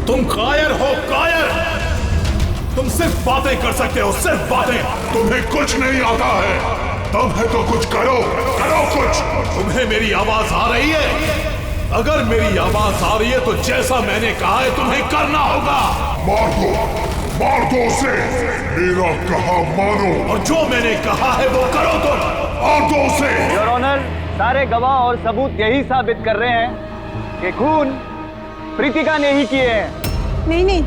तुम कायर हो, कायर। तुम सिर्फ बातें कर सकते हो, सिर्फ बातें। तुम्हें कुछ नहीं आता है। तब है तो कुछ करो, करो कुछ। तुम्हें मेरी आवाज आ रही है? अगर मेरी आवाज आ रही है तो जैसा मैंने कहा है तुम्हें करना होगा। मार दो उसे। मेरा कहा मानो और जो मैंने कहा है वो करो तुम। मार दो उसे। योर ऑनर, सारे गवाह और सबूत यही साबित कर रहे हैं कि खून प्रीतिका ने ही किए हैं। नहीं,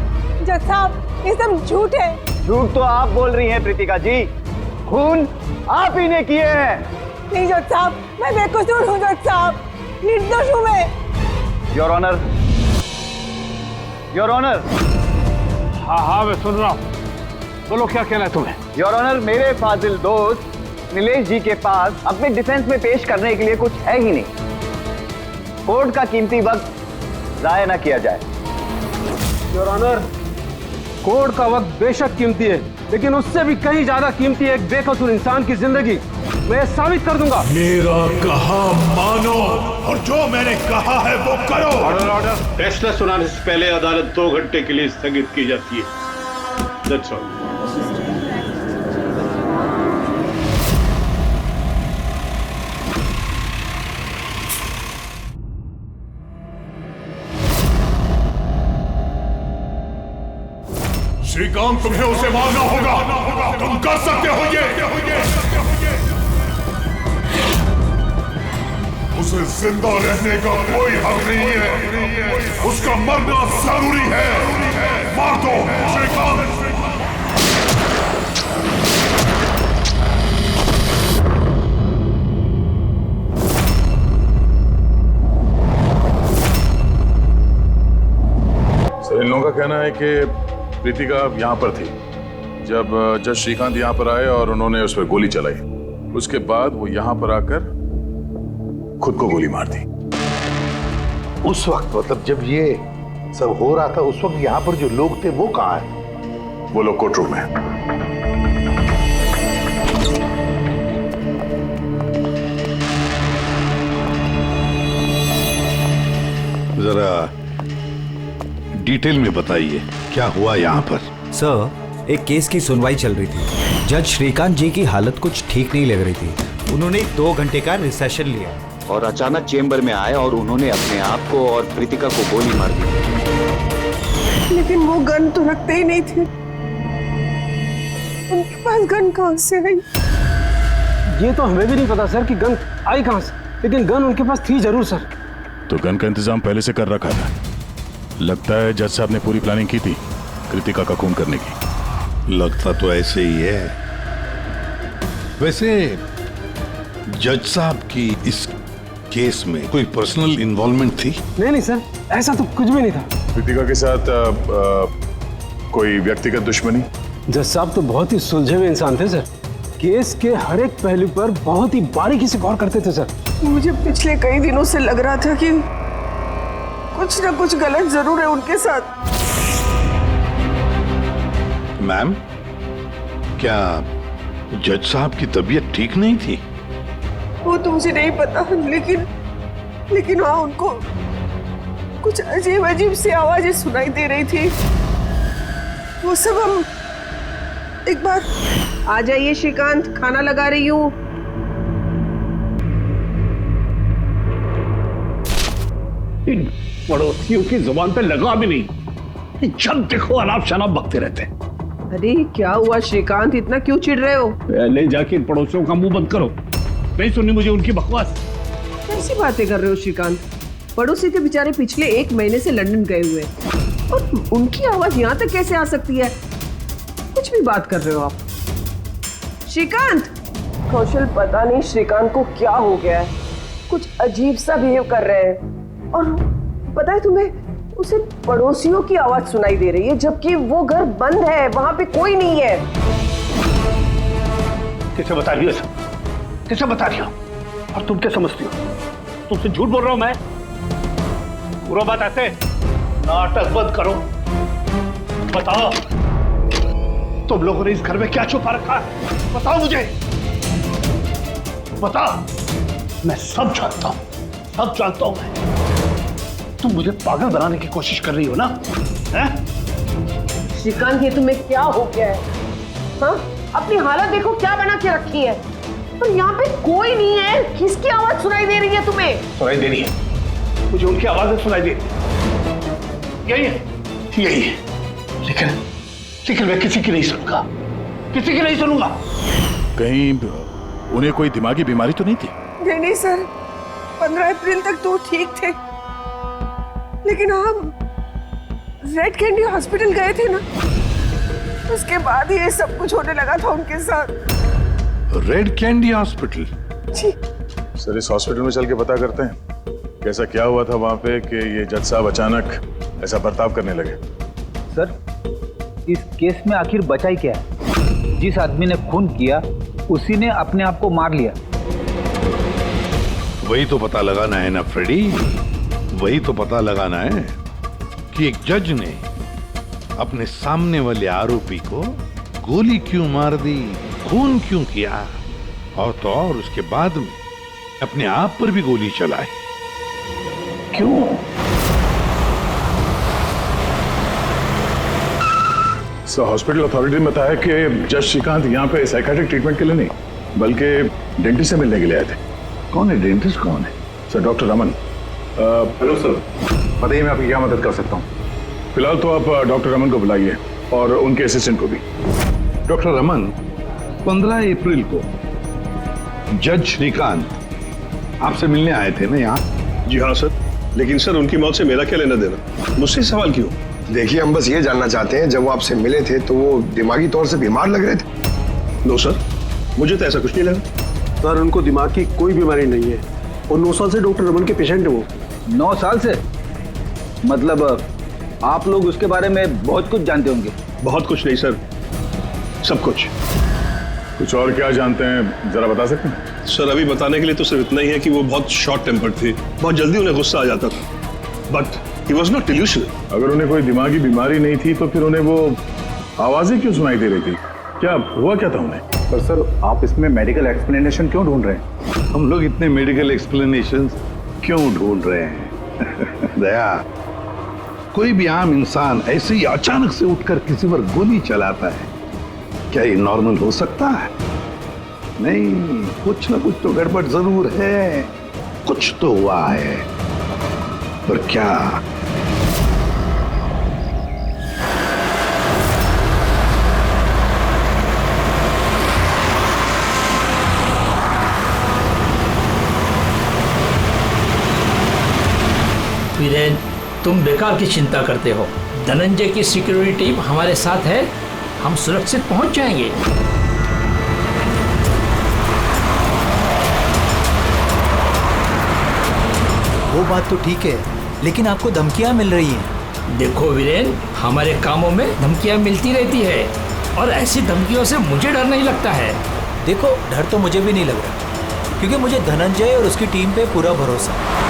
जज साहब, ये सब झूठ है। झूठ तो आप बोल रही हैं प्रीतिका जी, खून आप ही ने किए हैं। नहीं जज साहब, मैं बेकसूर हूँ जज साहब, निर्दोष हूँ मैं। Your honour, your honour. हाँ, मैं सुन रहा हूँ। बोलो, क्या कहना है तुम्हें? योर ऑनर, मेरे फाजिल दोस्त नीलेश जी के पास अपने डिफेंस में पेश करने के लिए कुछ है ही नहीं। कोर्ट का कीमती वक्त जाया न किया जाए। योर ऑनर, कोर्ट का वक्त बेशक कीमती है, लेकिन उससे भी कहीं ज्यादा कीमती है एक बेकसूर इंसान की जिंदगी। मैं साबित कर दूंगा। मेरा कहा मानो और जो मैंने कहा है वो करो। Order, order. फैसला सुनाने से पहले अदालत 2 घंटे के लिए स्थगित की जाती है। That's all. श्रीकांत, तुम्हें उसे मारना होगा। तुम कर सकते हो ये। उसे जिंदा रहने का कोई हक नहीं है। उसका मरना जरूरी है। मार दो श्रीकांत। इन लोगों का कहना है कि प्रीतिका यहाँ पर थी जब जज श्रीकांत यहाँ पर आए और उन्होंने उस पर गोली चलाई। उसके बाद वो यहाँ पर आकर खुद को गोली मार दी। उस वक्त, मतलब जब ये सब हो रहा था, उस वक्त यहाँ पर जो लोग थे वो कहाँ है? वो लोग कोर्ट रूम में। जरा डिटेल में बताइए क्या हुआ यहाँ पर। सर, एक केस की सुनवाई चल रही थी। जज श्रीकांत जी की हालत कुछ ठीक नहीं लग रही थी। उन्होंने 2 घंटे का रिसेशन लिया और अचानक चेंबर में आए और उन्होंने अपने आप को और प्रीतिका को गोली मार दी। लेकिन वो गन तो रखते ही नहीं थे। उनके पास गन कहाँ से आई? ये तो हमें भी नहीं पता सर कि गन आई कहाँ से, लेकिन गन उनके पास थी जरूर सर। तो गन का इंतजाम पहले से कर रखा था। लगता है जज साहब ने पूरी प्लानिंग की थी कृतिका का खून करने की। लगता तो ऐसे ही है। वैसे जज साहब की इस केस में कोई पर्सनल इन्वॉल्वमेंट थी? नहीं सर, ऐसा तो कुछ भी नहीं था। कृतिका के साथ कोई व्यक्तिगत दुश्मनी? जज साहब तो बहुत ही सुलझे हुए इंसान थे सर। केस के हर एक पहलू पर बहुत ही बारीकी से गौर करते थे सर। मुझे पिछले कई दिनों से लग रहा था कि कुछ ना कुछ गलत जरूर है उनके साथ। मैम, क्या जज साहब की तबीयत ठीक नहीं थी? वो तो मुझे नहीं पता, लेकिन हाँ, उनको कुछ अजीब अजीब सी आवाजें सुनाई दे रही थी। वो सब हम एक बार। आ जाइए श्रीकांत, खाना लगा रही हूँ। इन पड़ोसियों की जुबान पे लगा भी नहीं, जब देखो अनाप शनाप बकते रहते हैं। अरे क्या हुआ श्रीकांत, इतना क्यों चिढ़ रहे हो? पहले जाके इन पड़ोसियों का मुंह बंद करो, नहीं सुननी मुझे उनकी बकवास। कैसी बातें कर रहे हो श्रीकांत? पड़ोसी के बेचारे पिछले 1 महीने से लंदन गए हुए और उनकी आवाज यहाँ तक कैसे आ सकती है? कुछ भी बात कर रहे हो आप श्रीकांत। कौशल, पता नहीं श्रीकांत को क्या हो गया है, कुछ अजीब सा बिहेव कर रहे हैं। और पता है तुम्हें, उसे पड़ोसियों की आवाज सुनाई दे रही है, जबकि वो घर बंद है, वहां पे कोई नहीं है। किसे बता रही हो सब? किसे बता रही हो? और तुम क्या समझती हो? तुमसे झूठ बोल रहा हूं मैं? पूरा बात ऐसे, नाटक बंद करो। बताओ, तुम लोगों ने इस घर में क्या छुपा रखा है? बताओ मुझे, बताओ। मैं सब जानता हूं, सब जानता हूं मैं। तुम मुझे पागल बनाने की कोशिश कर रही हो ना? हैं? श्रीकांत, ये तुम्हें क्या हो गया है? हाँ, अपनी हालत देखो क्या बना के रखी है। पर यहाँ पे कोई नहीं है, किसकी आवाज सुनाई दे रही है तुम्हें? सुनाई दे रही है, मुझे उनकी आवाजें सुनाई दे रही। यही है, लेकिन मैं किसी की नहीं सुनूंगा, किसी की नहीं सुनूंगा। कहीं उन्हें कोई दिमागी बीमारी तो नहीं थी? नहीं सर, 15 अप्रैल तक तो ठीक थे, लेकिन हम रेड कैंडी हॉस्पिटल गए थे ना, उसके बाद ये सब कुछ होने लगा था उनके साथ। Red candy hospital? जी सर, इस हॉस्पिटल में चल के पता करते हैं कैसा क्या हुआ था वहां पे कि ये जज साहब अचानक ऐसा बर्ताव करने लगे। सर, इस केस में आखिर बचा ही क्या है? जिस आदमी ने खून किया उसी ने अपने आप को मार लिया। वही तो पता लगाना है ना फ्रेडी, वही तो पता लगाना है कि एक जज ने अपने सामने वाले आरोपी को गोली क्यों मार दी, खून क्यों किया, और तो और उसके बाद में अपने आप पर भी गोली चलाई। क्यों? सर, हॉस्पिटल अथॉरिटी ने बताया कि जज श्रीकांत यहाँ पे साइकियाट्रिक ट्रीटमेंट के लिए नहीं बल्कि डेंटिस्ट से मिलने के लिए आए थे। कौन है डेंटिस्ट? कौन है? Sir, doctor Raman. Hello sir, बताइए मैं आपकी क्या मदद कर सकता हूँ? फिलहाल तो आप डॉक्टर रमन को बुलाइए और उनके असिस्टेंट को भी। डॉक्टर रमन, 15 अप्रैल को जज श्रीकांत आपसे मिलने आए थे ना यहाँ? जी हाँ सर, लेकिन सर उनकी मौत से मेरा क्या लेना देना? मुझसे सवाल क्यों? देखिए, हम बस ये जानना चाहते हैं, जब वो आपसे मिले थे तो वो दिमागी तौर से बीमार लग रहे थे? नो सर, मुझे तो ऐसा कुछ नहीं लगा। सर, उनको दिमाग की कोई बीमारी नहीं है और 9 साल से डॉक्टर रमन के पेशेंट है वो। 9 साल से? मतलब आप लोग उसके बारे में बहुत कुछ जानते होंगे। बहुत कुछ नहीं सर, सब कुछ। कुछ और क्या जानते हैं जरा बता सकते हैं? सर, अभी बताने के लिए तो सिर्फ इतना ही है कि वो बहुत शॉर्ट टेम्पर्ड थे, बहुत जल्दी उन्हें गुस्सा आ जाता था, but he was not delusional. अगर उन्हें कोई दिमागी बीमारी नहीं थी तो फिर उन्हें वो आवाजें क्यों सुनाई दे रही थी? क्या हुआ क्या था उन्हें? पर सर, आप इसमें मेडिकल एक्सप्लेनेशन क्यों ढूंढ रहे हैं? हम लोग इतने मेडिकल एक्सप्लेनेशन क्यों ढूंढ रहे हैं? दया, कोई भी आम इंसान ऐसे ही अचानक से उठकर किसी पर गोली चलाता है, क्या ये नॉर्मल हो सकता है? नहीं, कुछ ना कुछ तो गड़बड़ जरूर है, कुछ तो हुआ है, पर क्या? वीरेन, तुम बेकार की चिंता करते हो। धनंजय की सिक्योरिटी टीम हमारे साथ है, हम सुरक्षित पहुंच जाएंगे। वो बात तो ठीक है, लेकिन आपको धमकियां मिल रही हैं। देखो वीरेन, हमारे कामों में धमकियां मिलती रहती है और ऐसी धमकियों से मुझे डर नहीं लगता है। देखो, डर तो मुझे भी नहीं लग रहा, क्योंकि मुझे धनंजय और उसकी टीम पे पूरा भरोसा है।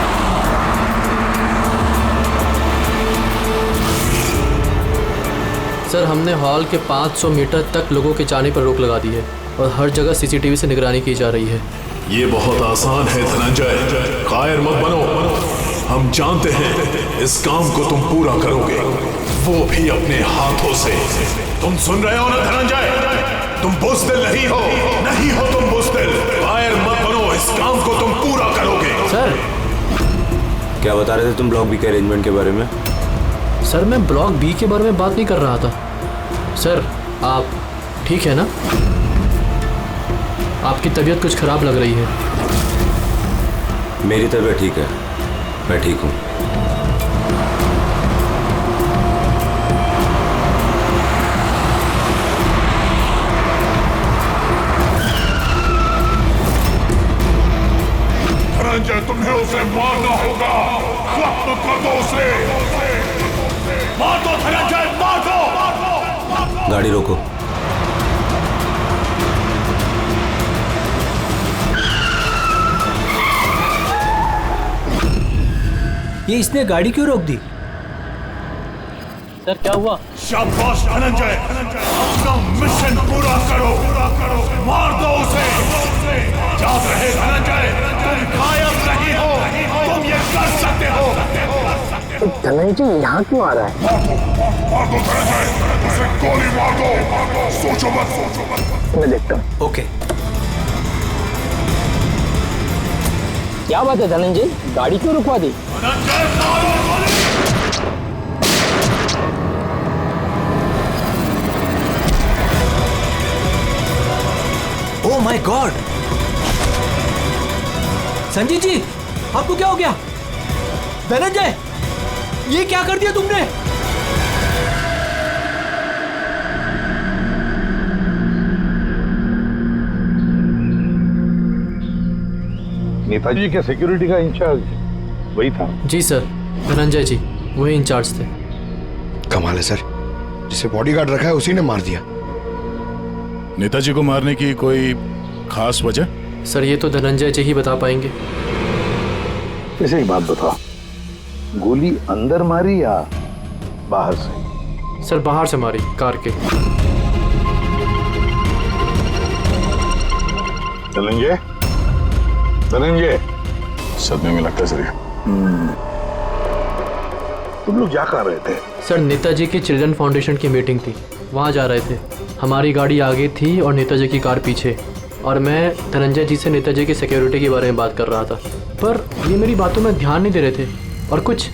सर, हमने हॉल के 500 मीटर तक लोगों के जाने पर रोक लगा दी है और हर जगह सीसीटीवी से निगरानी की जा रही है। ये बहुत आसान है धनंजय, कायर मत बनो। हम जानते हैं इस काम को तुम पूरा करोगे, वो भी अपने हाथों से। तुम सुन रहे हो ना धनंजय, तुम बुज़दिल नहीं हो तुम बुज़दिल। कायर मत बनो, इस काम को तुम पूरा करोगे। सर, क्या बता रहे थे तुम ब्लॉक बी के अरेंजमेंट के बारे में? सर, मैं ब्लॉक बी के बारे में बात नहीं कर रहा था। सर, आप ठीक है ना? आपकी तबीयत कुछ खराब लग रही है। मेरी तबीयत ठीक है, मैं ठीक हूँ। धनंजय, तुम्हें उसे मारना होगा। खत्म कर दो उसे। मार दो धनंजय, मार दो। गाड़ी रोको। ये इसने गाड़ी क्यों रोक दी? सर, क्या हुआ? शाबाश धनंजय, अपना मिशन पूरा करो। मार दो उसे। याद रहे धनंजय, तुम गायब नहीं हो, तुम ये कर सकते हो। धनंजय यहाँ क्यों आ रहा है? मार दो धनंजय, उसे गोली मार दो। सोचो मत। मैं देखता हूँ। ओके। क्या बात है धनंजय, गाड़ी क्यों रुकवा दी? Oh my god! Sanjeev ji, आपको क्या हो गया? धनंजय, ये क्या कर दिया तुमने? नेताजी के सिक्योरिटी का इंचार्ज वही था? जी सर, धनंजय जी वही इंचार्ज थे। कमाल है सर, जिसे बॉडीगार्ड रखा है उसी ने मार दिया। नेताजी को मारने की कोई खास वजह? सर ये तो धनंजय जी ही बता पाएंगे। वैसे एक बात बता, गोली अंदर मारी या बाहर से? सर बाहर से मारी, कार के। धनंजय, धनंजय, सदमे में लगता है सर। तुम लोग क्या कर रहे थे? सर नेताजी की चिल्ड्रन फाउंडेशन की मीटिंग थी, वहाँ जा रहे थे। हमारी गाड़ी आगे थी और नेताजी की कार पीछे, और मैं धनंजय जी से नेताजी की सिक्योरिटी के बारे में बात कर रहा था, पर ये मेरी बातों में ध्यान नहीं दे रहे थे और कुछ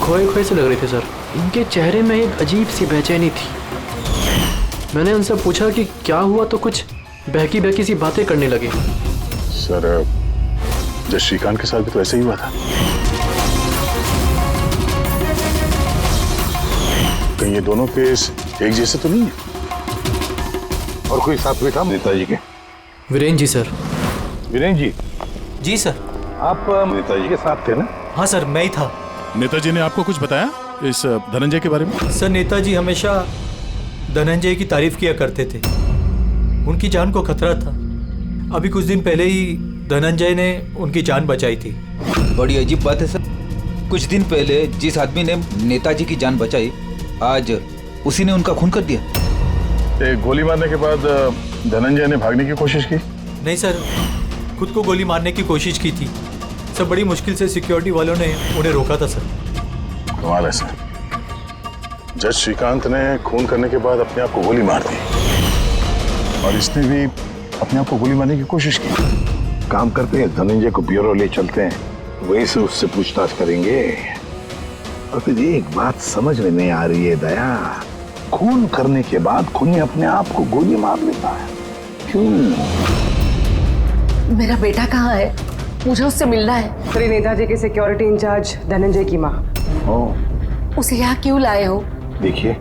खोए खोए से लग रहे थे सर। इनके चेहरे में एक अजीब सी बेचैनी थी। मैंने उनसे पूछा कि क्या हुआ, तो कुछ बहकी सी बातें करने लगे। सर जब श्रीकांत के साथ भी तो ऐसे ही हुआ था। कहीं ये दोनों केस एक जैसे तो नहीं है? और कोई साथ में था नेताजी के? वीरेंद्र जी सर। वीरेंद्र जी? जी सर। आप नेताजी के साथ थे ना? हाँ सर, मैं ही था। नेताजी ने आपको कुछ बताया इस धनंजय के बारे में? सर नेताजी हमेशा धनंजय की तारीफ किया करते थे। उनकी जान को खतरा था। अभी कुछ दिन पहले ही धनंजय ने उनकी जान बचाई थी। बड़ी अजीब बात है सर, कुछ दिन पहले जिस आदमी ने नेताजी की जान बचाई, आज उसी ने उनका खून कर दिया। एक गोली मारने के बाद धनंजय ने भागने की कोशिश की? नहीं सर, खुद को गोली मारने की कोशिश की थी सर। बड़ी मुश्किल से सिक्योरिटी वालों ने उन्हें रोका था सर। कमाल है सर, जज श्रीकांत ने खून करने के बाद अपने आप को गोली मार दी और इसने भी अपने आप को गोली मारने की कोशिश की। काम करते हैं, धनंजय को ब्यूरो ले चलते हैं, वहीं से उससे पूछताछ करेंगे। और फिर एक बात समझ में नहीं आ रही है दया, खून करने के बाद खूनी अपने आप को गोली मार लेता है, क्यों? मेरा बेटा कहाँ है? मुझे उससे मिलना है। श्री नेताजी के सिक्योरिटी इंचार्ज धनंजय की माँ। उसे यहाँ क्यों लाए हो? देखिए,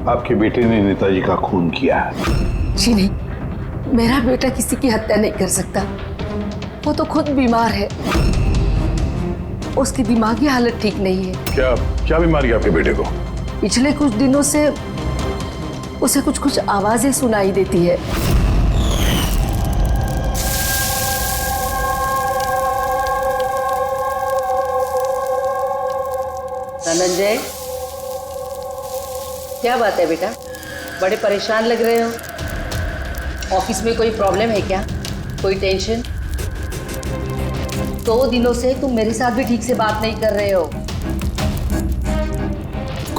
आपके बेटे ने नेताजी का खून किया है। जी नहीं, मेरा बेटा किसी की हत्या नहीं कर सकता। वो तो खुद बीमार है, उसकी दिमागी हालत ठीक नहीं है। क्या बीमारी है आपके बेटे को? पिछले कुछ दिनों से उसे कुछ आवाजें सुनाई देती है। धनंजय, क्या बात है बेटा? बड़े परेशान लग रहे हो। ऑफिस में कोई प्रॉब्लम है क्या? कोई टेंशन? 2 दिनों से तुम मेरे साथ भी ठीक से बात नहीं कर रहे हो।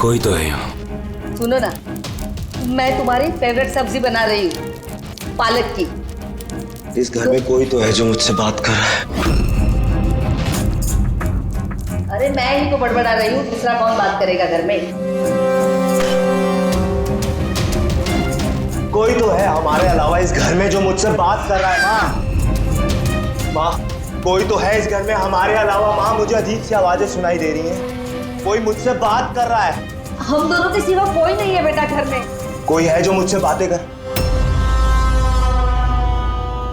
कोई तो है यहाँ। सुनो ना, मैं तुम्हारी फेवरेट सब्जी बना रही हूँ, पालक की। इस घर में कोई तो है जो मुझसे बात कर रहा है। अरे मैं ही तो बड़बड़ा रही हूँ, दूसरा कौन बात करेगा घर में? कोई तो है हमारे अलावा इस घर में जो मुझसे बात कर रहा है। माँ, कोई तो है इस घर में हमारे अलावा। माँ, मुझे अजीब सी आवाजें सुनाई दे रही हैं। कोई मुझसे बात कर रहा है। हम दोनों के सिवा कोई नहीं है बेटा घर में। कोई है जो मुझसे बातें कर।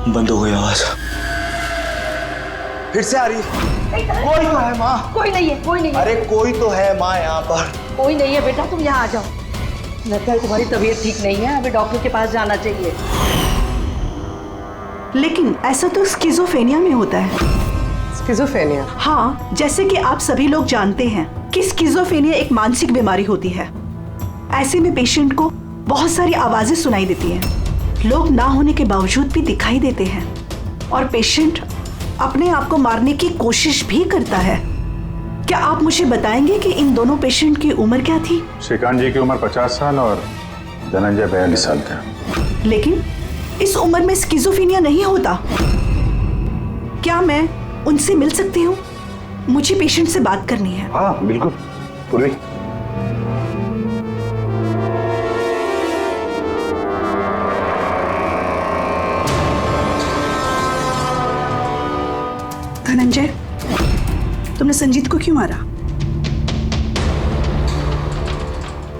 बंद हो गई आवाज, फिर से आ रही है। कोई तो है माँ। कोई नहीं है, कोई नहीं है। अरे कोई तो है माँ यहाँ पर। कोई नहीं है बेटा, तुम यहाँ आ जाओ। लगता है तुम्हारी तबीयत ठीक नहीं है, हमें डॉक्टर के पास जाना चाहिए। लेकिन ऐसा तो स्किज़ोफ्रेनिया में होता है। स्किज़ोफ्रेनिया? हाँ, जैसे कि आप सभी लोग जानते हैं कि स्किज़ोफ्रेनिया एक मानसिक बीमारी होती है। ऐसे में पेशेंट को बहुत सारी आवाजें सुनाई देती हैं, लोग ना होने के बावजूद भी दिखाई देते हैं और पेशेंट अपने आप को मारने की कोशिश भी करता है। क्या आप मुझे बताएंगे कि इन दोनों पेशेंट की उम्र क्या थी? श्रीकांत जी की उम्र 50 साल और धनंजय 42 साल का। लेकिन इस उम्र में स्किज़ोफ्रेनिया नहीं होता। क्या मैं उनसे मिल सकती हूँ? मुझे पेशेंट से बात करनी है। हाँ बिल्कुल पूर्वी। धनंजय, तुमने संजीत को क्यों मारा?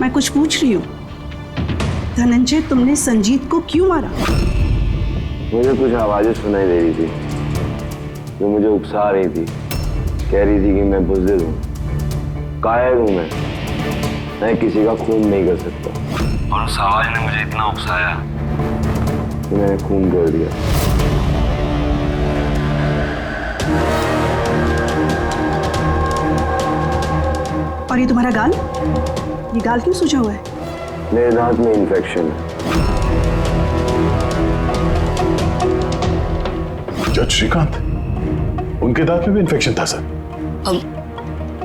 मैं कुछ पूछ रही हूँ। धनंजय, तुमने संजीत को क्यों मारा? मुझे कुछ आवाजें सुनाई दे रही थी जो मुझे उकसा रही थी। कह रही थी कि मैं बुज़दिल हूँ, कायर हूँ, मैं किसी का खून नहीं कर सकता। और उस आवाज ने मुझे इतना उकसाया कि मैंने खून कर दिया। और ये तुम्हारा गाल? ये गाल क्यों सूजा हुआ है? मेरे दांत में इन्फेक्शन है। जज श्रीकांत, उनके दांत में भी इन्फेक्शन था सर।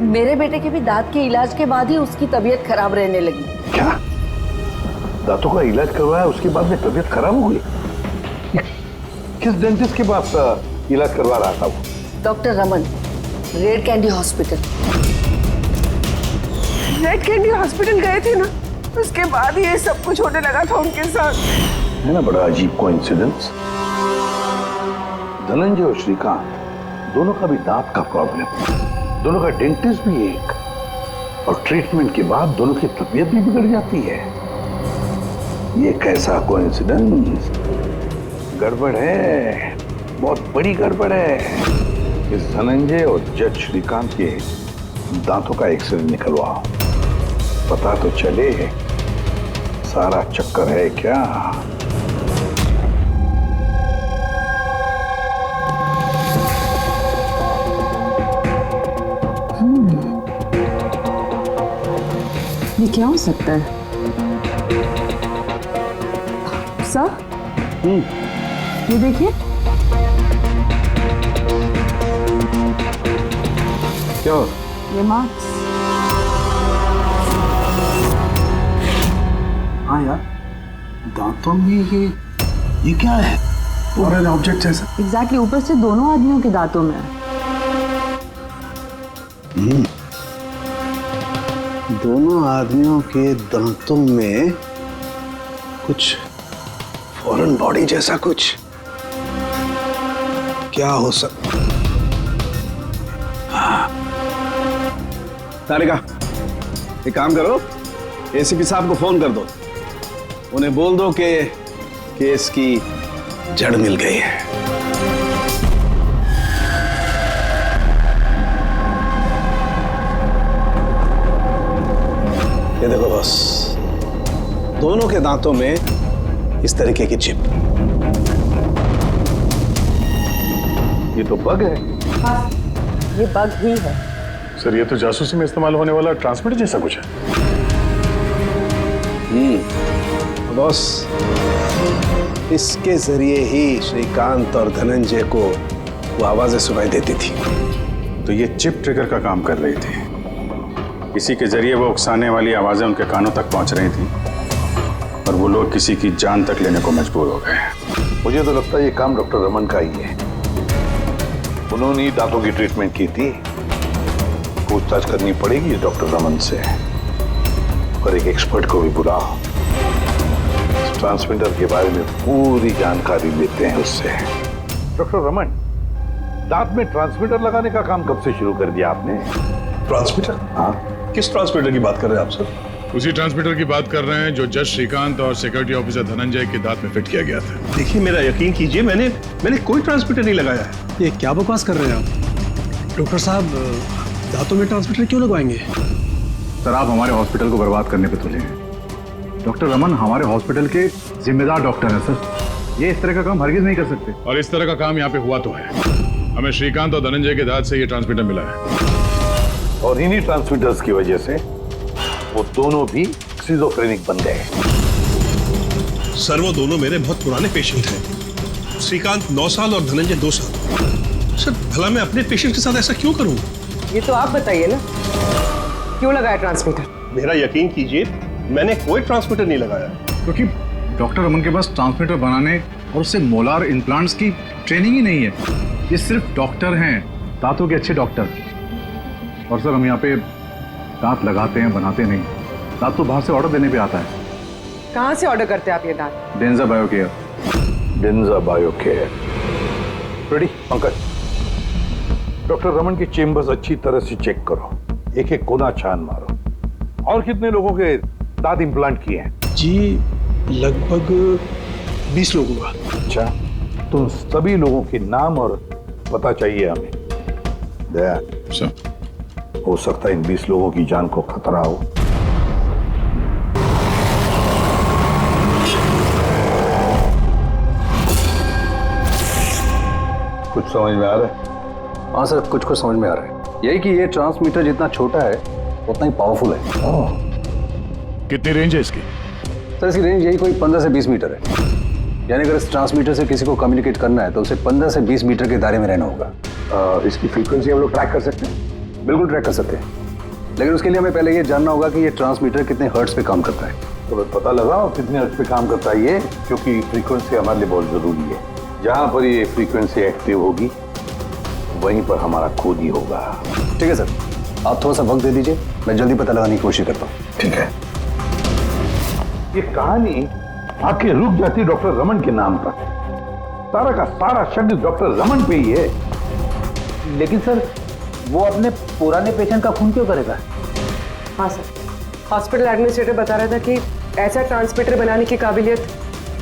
मेरे बेटे के भी दांत के इलाज के बाद ही उसकी तबीयत खराब रहने लगी। क्या? दांतों का इलाज करवाया उसके बाद में तबीयत खराब हो गई? किस डेंटिस्ट के पास इलाज करवा रहा था वो? Doctor Raman, red candy hospital. Red candy hospital गए थे ना, उसके बाद ये सब कुछ होने लगा था उनके साथ। है ना बड़ा अजीब कोइंसिडेंस। धनंजय और श्रीकांत दोनों का भी दांत का प्रॉब्लम, दोनों का डेंटिस्ट भी एक, और ट्रीटमेंट के बाद दोनों की तबीयत भी बिगड़ जाती है। ये कैसा कोइंसिडेंस? गड़बड़ है, बहुत बड़ी गड़बड़ है। इस धनंजय और जज श्रीकांत के दांतों का एक्सरे निकलवाओ, पता तो चले सारा चक्कर है क्या। ये क्या हो सकता है? सर, ये देखिए। क्या? ये मार्क्स। हाँ यार, दांतों में ये क्या है? फॉरेन ऑब्जेक्ट जैसा। एग्जैक्टली, ऊपर से दोनों आदमियों के दांतों में है। दोनों आदमियों के दांतों में कुछ फॉरेन बॉडी जैसा कुछ। क्या हो सकता? तारिका, एक काम करो, एसीपी साहब को फोन कर दो, उन्हें बोल दो कि केस की जड़ मिल गई है। ये देखो बॉस, दोनों के दांतों में इस तरीके की चिप। ये तो बग है। हाँ, ये बग ही है। सर, ये तो जासूसी में इस्तेमाल होने वाला ट्रांसमीटर जैसा कुछ है। बॉस, इसके जरिए ही श्रीकांत और धनंजय को वो आवाजें सुनाई देती थी। तो ये चिप ट्रिगर का काम कर रही थी। इसी के जरिए वो उकसाने वाली आवाजें उनके कानों तक पहुंच रही थी और वो लोग किसी की जान तक लेने को मजबूर हो गए। मुझे तो लगता है ये काम डॉक्टर रमन का ही है। उन्होंने ही दांतों की ट्रीटमेंट की थी। पूछताछ करनी पड़ेगी डॉक्टर रमन से, और एक एक्सपर्ट को भी बुलाओ। ट्रांसमीटर के बारे में पूरी जानकारी लेते हैं उससे। डॉक्टर रमन, दांत में ट्रांसमीटर लगाने का काम कब से शुरू कर दिया आपने? ट्रांसमीटर? हाँ। किस ट्रांसमीटर की बात कर रहे हैं आप सर? उसी ट्रांसमीटर की बात कर रहे हैं जो जज श्रीकांत और सिक्योरिटी ऑफिसर धनंजय के दांत में फिट किया गया था। देखिए, मेरा यकीन कीजिए, मैंने कोई ट्रांसमीटर नहीं लगाया है। ये क्या बकवास कर रहे हैं आप? डॉक्टर साहब, दांतों में ट्रांसमीटर क्यों लगवाएंगे? सर, आप हमारे हॉस्पिटल को बर्बाद करने पे तुले हैं। डॉक्टर रमन हमारे हॉस्पिटल के जिम्मेदार डॉक्टर हैं सर। ये इस तरह का काम हरगिज नहीं कर सकते। और इस तरह का काम यहाँ पे हुआ तो है। हमें श्रीकांत और धनंजय के दांत से ये ट्रांसमीटर मिला है, और इन्हीं ट्रांसमीटर्स की वजह से वो दोनों भी स्किज़ोफ्रेनिक बन गए। सर, वो दोनों मेरे बहुत पुराने पेशेंट हैं। श्रीकांत 9 साल और धनंजय 2 साल। सर, भला मैं अपने पेशेंट के साथ ऐसा क्यों करूं? ये तो आप बताइए ना, क्यों लगाया ट्रांसमीटर? मेरा यकीन कीजिए, मैंने कोई ट्रांसमीटर नहीं लगाया। क्योंकि डॉक्टर रमन के पास ट्रांसमीटर बनाने और उससे मोलार इम्प्लांट्स की ट्रेनिंग ही नहीं है। ये सिर्फ डॉक्टर हैं, दांतों के अच्छे डॉक्टर। और सर हम यहाँ पे दांत लगाते हैं, बनाते नहीं। दांत तो बाहर से ऑर्डर देने पे आता है। कहाँ से ऑर्डर करते हैं आप ये दांत? डेंजा बायोकेयर। डेंजा बायोकेयर। रेडी पंकज, डॉक्टर रमन की चेम्बर्स अच्छी तरह से चेक करो, एक एक कोना छान मारो। और कितने लोगों के दांत इम्प्लांट किए हैं? जी लगभग 20 लोगों का। अच्छा, तुम सभी लोगों के नाम और पता चाहिए हमें। दया सर, हो सकता है इन 20 लोगों की जान को खतरा हो। कुछ समझ में आ रहा है? हाँ सर, कुछ कुछ समझ में आ रहा है। यही कि ये ट्रांसमीटर जितना छोटा है उतना ही पावरफुल है। कितनी रेंज है इसकी? सर इसकी रेंज यही कोई 15 से 20 मीटर है। यानी अगर इस ट्रांसमीटर से किसी को कम्युनिकेट करना है तो उसे 15 से 20 मीटर के दायरे में रहना होगा। इसकी फ्रीक्वेंसी हम लोग ट्रैक कर सकते हैं? बिल्कुल ट्रैक कर सकते हैं, लेकिन उसके लिए हमें पहले ये जानना होगा कि ये ट्रांसमीटर कितने हर्ट्ज पे काम करता है। तो पता लगाओ कितने हर्ट्ज पे काम करता है ये, क्योंकि फ्रीक्वेंसी हमारे लिए बहुत जरूरी है। जहाँ पर ये फ्रीक्वेंसी एक्टिव होगी वहीं पर हमारा खोज ही होगा। ठीक है सर, आप थोड़ा सा वक्त दे दीजिए, मैं जल्दी पता लगाने की कोशिश करता हूँ। ठीक है। ये कहानी आके रुक जाती डॉक्टर रमन के नाम पर। सारा का सारा शब्द डॉक्टर रमन पे ही है। लेकिन सर वो अपने पुराने पेशेंट का खून क्यों करेगा? हाँ सर, हॉस्पिटल एडमिनिस्ट्रेटर बता रहा था कि ऐसा ट्रांसमीटर बनाने की काबिलियत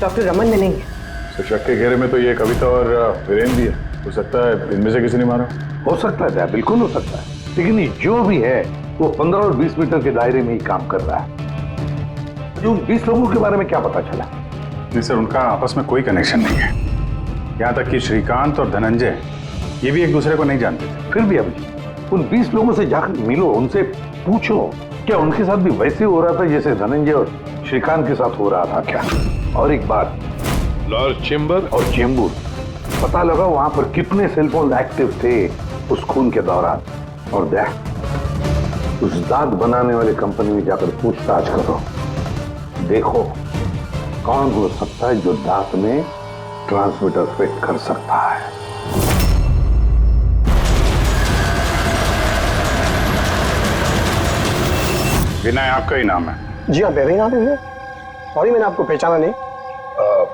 डॉक्टर रमन में नहीं है। तो शक के घेरे में तो ये कविता और वीरेन भी है। हो सकता है इनमें से किसी ने मारा। हो सकता है, बिल्कुल हो सकता है, लेकिन ये जो भी है वो 15 और 20 मीटर के दायरे में ही काम कर रहा है। जो 20 लोगों के बारे में क्या पता चला? नहीं सर, उनका आपस में कोई कनेक्शन नहीं है। यहाँ तक कि श्रीकांत और धनंजय ये भी एक दूसरे को नहीं जानते थे। फिर भी अभी उन 20 लोगों से जाकर मिलो, उनसे पूछो क्या उनके साथ भी वैसे हो रहा था जैसे धनंजय और श्रीकांत के साथ हो रहा था क्या? और एक बात, लॉर्ड चेंबर और चेंबूर, पता लगा वहां पर कितने सेलफोन एक्टिव थे उस खून के दौरान। और देख, उस दांत बनाने वाली कंपनी में जाकर पूछताछ करो, देखो कौन हो सकता है जो दांत में ट्रांसमीटर फिट कर सकता है। विनय आपका ही नाम है? जी हाँ, मेरा ही नाम है। सॉरी मैंने आपको पहचाना नहीं।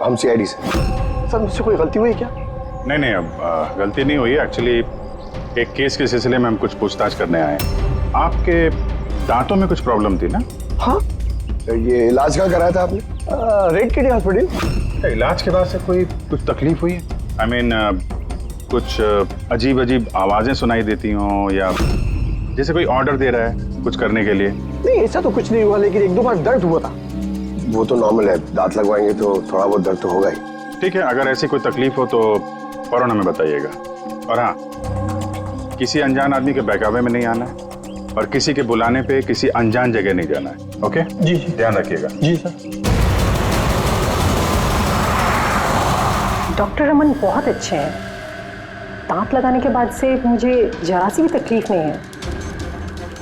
हम सीआईडी से। सर मुझसे कोई गलती हुई क्या? नहीं, अब गलती नहीं हुई। एक्चुअली एक केस के सिलसिले में हम कुछ पूछताछ करने आए। आपके दांतों में कुछ प्रॉब्लम थी ना? हाँ, ये इलाज कहाँ कराया था आपने? रेड किडी हॉस्पिटल। इलाज के बाद से कोई कुछ तकलीफ हुई है? I mean, कुछ अजीब अजीब आवाजें सुनाई देती हों, या जैसे कोई ऑर्डर दे रहा है कुछ करने के लिए? नहीं, ऐसा तो कुछ नहीं हुआ, लेकिन एक दो बार दर्द हुआ था। वो तो नॉर्मल है, दांत लगवाएंगे तो थोड़ा बहुत दर्द तो होगा ही। ठीक है, अगर ऐसी कोई तकलीफ हो तो फौरन हमें बताइएगा। और हाँ, किसी अनजान आदमी के बहकावे में नहीं आना है, और किसी के बुलाने पे किसी अनजान जगह नहीं जाना है। ओके जी, ध्यान रखिएगा। जी सर। डॉक्टर रमन बहुत अच्छे हैं। दांत लगाने के बाद से मुझे जरा सी भी तकलीफ नहीं है।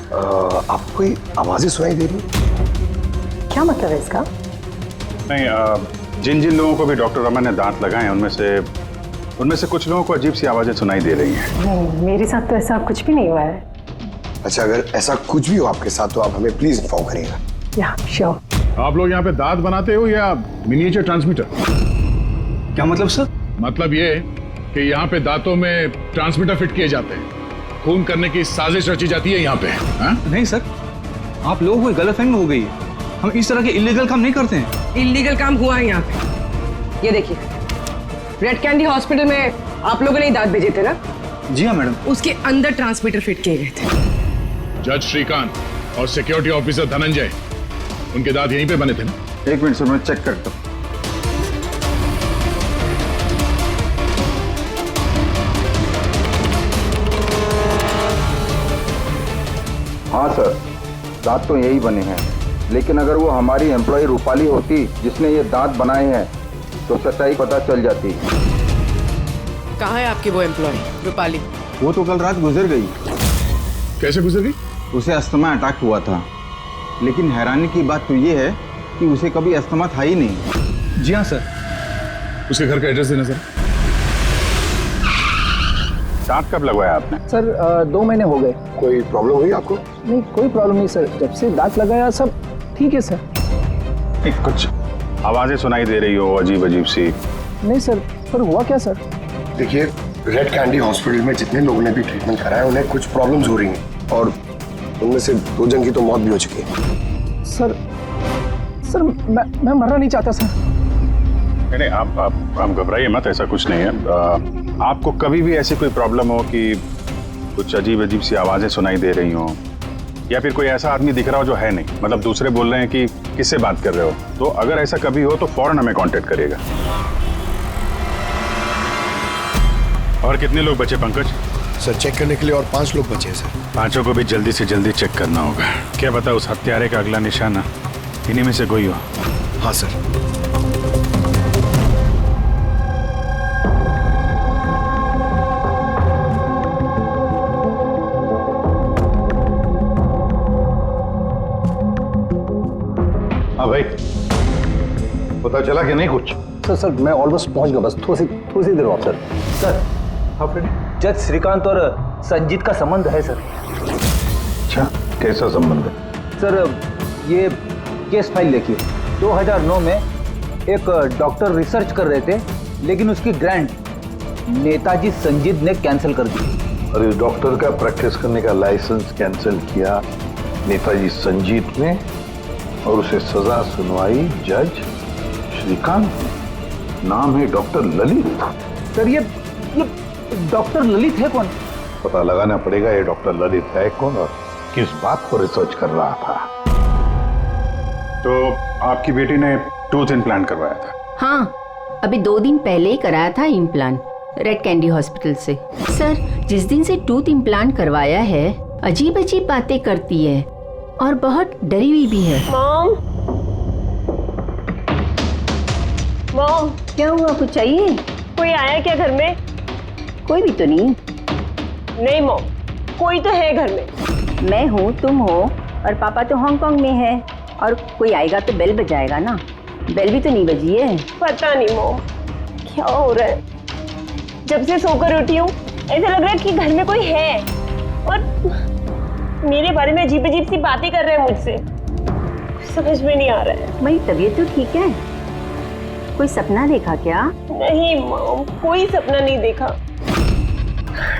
आपको कोई आवाजें सुनाई दे रही? क्या मतलब है इसका? नहीं, जिन जिन लोगों को भी डॉक्टर रमन ने दांत लगाए हैं उनमें से कुछ लोगों को अजीब सी आवाजें सुनाई दे रही हैं। मेरे साथ तो ऐसा कुछ भी नहीं हुआ है। अच्छा, अगर ऐसा कुछ भी हो आपके साथ तो आप हमें प्लीज इन्फॉर्म करिएगा। या श्योर। आप लोग यहाँ पे दांत बनाते हो या मिनिएचर ट्रांसमीटर? क्या मतलब सर? मतलब ये कि यहाँ पे दांतों में ट्रांसमीटर फिट किए जाते हैं। खून करने की साजिश रची जाती है यहाँ पे। नहीं सर, आप लोगों को गलतफहमी हो गई है। हम इस तरह के इलीगल काम नहीं करते हैं। इलीगल काम हुआ है यहाँ पे। ये देखिए, रेड कैंडी हॉस्पिटल में आप लोगों ने दांत भेजे थे ना? जी हाँ मैडम। उसके अंदर ट्रांसमीटर फिट किए गए थे। जज श्रीकांत और सिक्योरिटी ऑफिसर धनंजय, उनके दांत यहीं पे बने थे ना? एक मिनट सर, मैं चेक करता हूँ। हाँ सर, दांत तो यही बने हैं, लेकिन अगर वो हमारी एम्प्लॉय रूपाली होती जिसने ये दांत बनाए हैं तो सच्चाई पता चल जाती। कहाँ है आपकी वो एम्प्लॉय रूपाली? वो तो कल रात गुजर गई। कैसे गुजर गई? उसे अस्थमा अटैक हुआ था, लेकिन हैरानी की बात तो ये है कि उसे कभी अस्थमा था ही नहीं। जी हाँ सर। उसके घर का एड्रेस देना सर। दांत कब लगवाया आपने? सर 2 महीने हो गए। कोई प्रॉब्लम हुई आपको? नहीं, कोई प्रॉब्लम नहीं सर, जब से दांत लगाया सब ठीक है सर। कुछ आवाजें सुनाई दे रही हो अजीब अजीब सी? नहीं सर, पर हुआ क्या सर? देखिए, रेड कैंडी हॉस्पिटल में जितने लोगों ने भी ट्रीटमेंट कराया उन्हें कुछ प्रॉब्लम्स हो रही हैं और उनमें से 2 जन की तो मौत भी हो चुकी है। सर मैं मरना नहीं चाहता सर। नहीं, आप घबराइए मत, ऐसा कुछ नहीं है। आपको कभी भी ऐसी कोई प्रॉब्लम हो कि कुछ अजीब अजीब सी आवाजें सुनाई दे रही हो, या फिर कोई ऐसा आदमी दिख रहा हो जो है नहीं, मतलब दूसरे बोल रहे हैं कि किससे बात कर रहे हो, तो अगर ऐसा कभी हो तो फौरन हमें कांटेक्ट करिएगा। और कितने लोग बचे पंकज? सर चेक करने के लिए और 5 लोग बचे हैं सर। 5 को भी जल्दी से जल्दी चेक करना होगा। क्या पता उस हत्यारे का अगला निशाना इन्हीं में से कोई हो। हाँ सर। हाँ भाई, पता चला कि नहीं कुछ? सर मैं ऑलमोस्ट पहुंच गया, बस थोड़ी सी देर और सर। हाँ फ्रेंड, जज श्रीकांत और संजीत का संबंध है सर। अच्छा, कैसा संबंध है? सर ये केस फाइल देखिए। 2009 में एक डॉक्टर रिसर्च कर रहे थे, लेकिन उसकी ग्रांट नेताजी संजीत ने कैंसिल कर दी। और इस डॉक्टर का प्रैक्टिस करने का लाइसेंस कैंसिल किया नेताजी संजीत ने, और उसे सजा सुनवाई जज श्रीकांत ने। नाम है डॉक्टर ललित। सर ये डॉक्टर ललित है कौन? पता लगाना पड़ेगा ये डॉक्टर ललित है कौन और किस बात पर रिसर्च कर रहा था। तो आपकी बेटी ने टूथ इम्प्लांट करवाया था? हाँ, अभी 2 दिन पहले ही कराया था इम्प्लांट रेड कैंडी हॉस्पिटल से। सर जिस दिन से टूथ इम्प्लांट करवाया है अजीब अजीब बातें करती है और बहुत डरी हुई भी है। मॉम, क्या हुआ, कुछ चाहिए? कोई आया क्या घर में? कोई भी तो नहीं। नहीं मॉम, कोई तो है घर में। मैं हूँ, तुम हो, और पापा तो हांगकांग में है, और कोई आएगा तो बेल बजाएगा ना। बेल भी तो नहीं बजी है। पता नहीं मॉम क्या हो रहा है, जब से सोकर उठी हूँ ऐसा लग रहा है कि घर में कोई है और मेरे बारे में अजीब अजीब सी बातें कर रहे हैं मुझसे। समझ में नहीं आ रहा है। मेरी तबीयत तो ठीक है। कोई सपना देखा क्या? नहीं मॉम, कोई सपना नहीं देखा।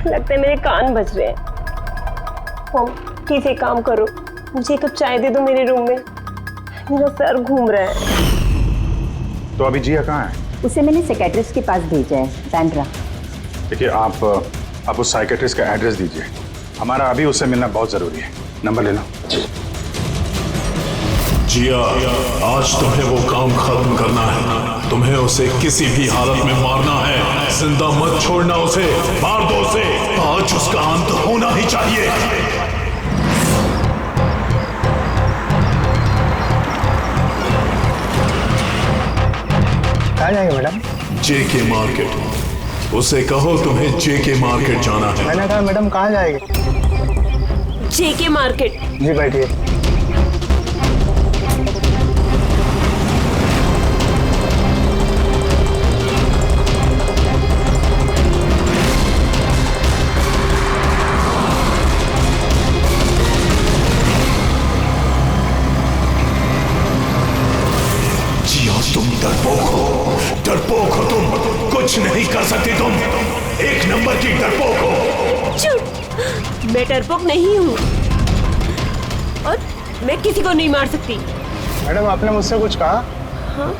लगता है मेरे कान बज रहे हैं। मॉम प्लीज एक काम करो, मुझे एक कप चाय दे दो मेरे रूम में, मेरा सर घूम रहा है। तो अभी जिया कहाँ है? उसे मैंने साइकियाट्रिस्ट के पास भेजा है, बैंड्रा। देखिए आप उस साइकियाट्रिस्ट का एड्रेस दीजिए, हमारा अभी उससे मिलना बहुत जरूरी है। नंबर ले लो। जिया, आज तुम्हें वो काम खत्म करना है। तुम्हें उसे किसी भी हालत में मारना है। जिंदा मत छोड़ना उसे, मार दो उसे। आज उसका अंत होना ही चाहिए। कहाँ जाएंगे मैडम? जेके मार्केट। उसे कहो तुम्हें जेके मार्केट जाना है। मैंने कहा मैडम कहाँ जाएंगे? जेके मार्केट। जी बैठिए। तुम डरपोक हो तुम, कुछ नहीं कर सकती तुम, 1 नंबर की डरपोक हो। चुप, मैं डरपोक नहीं हूँ और मैं किसी को नहीं मार सकती। मैडम आपने मुझसे कुछ कहा? हाँ,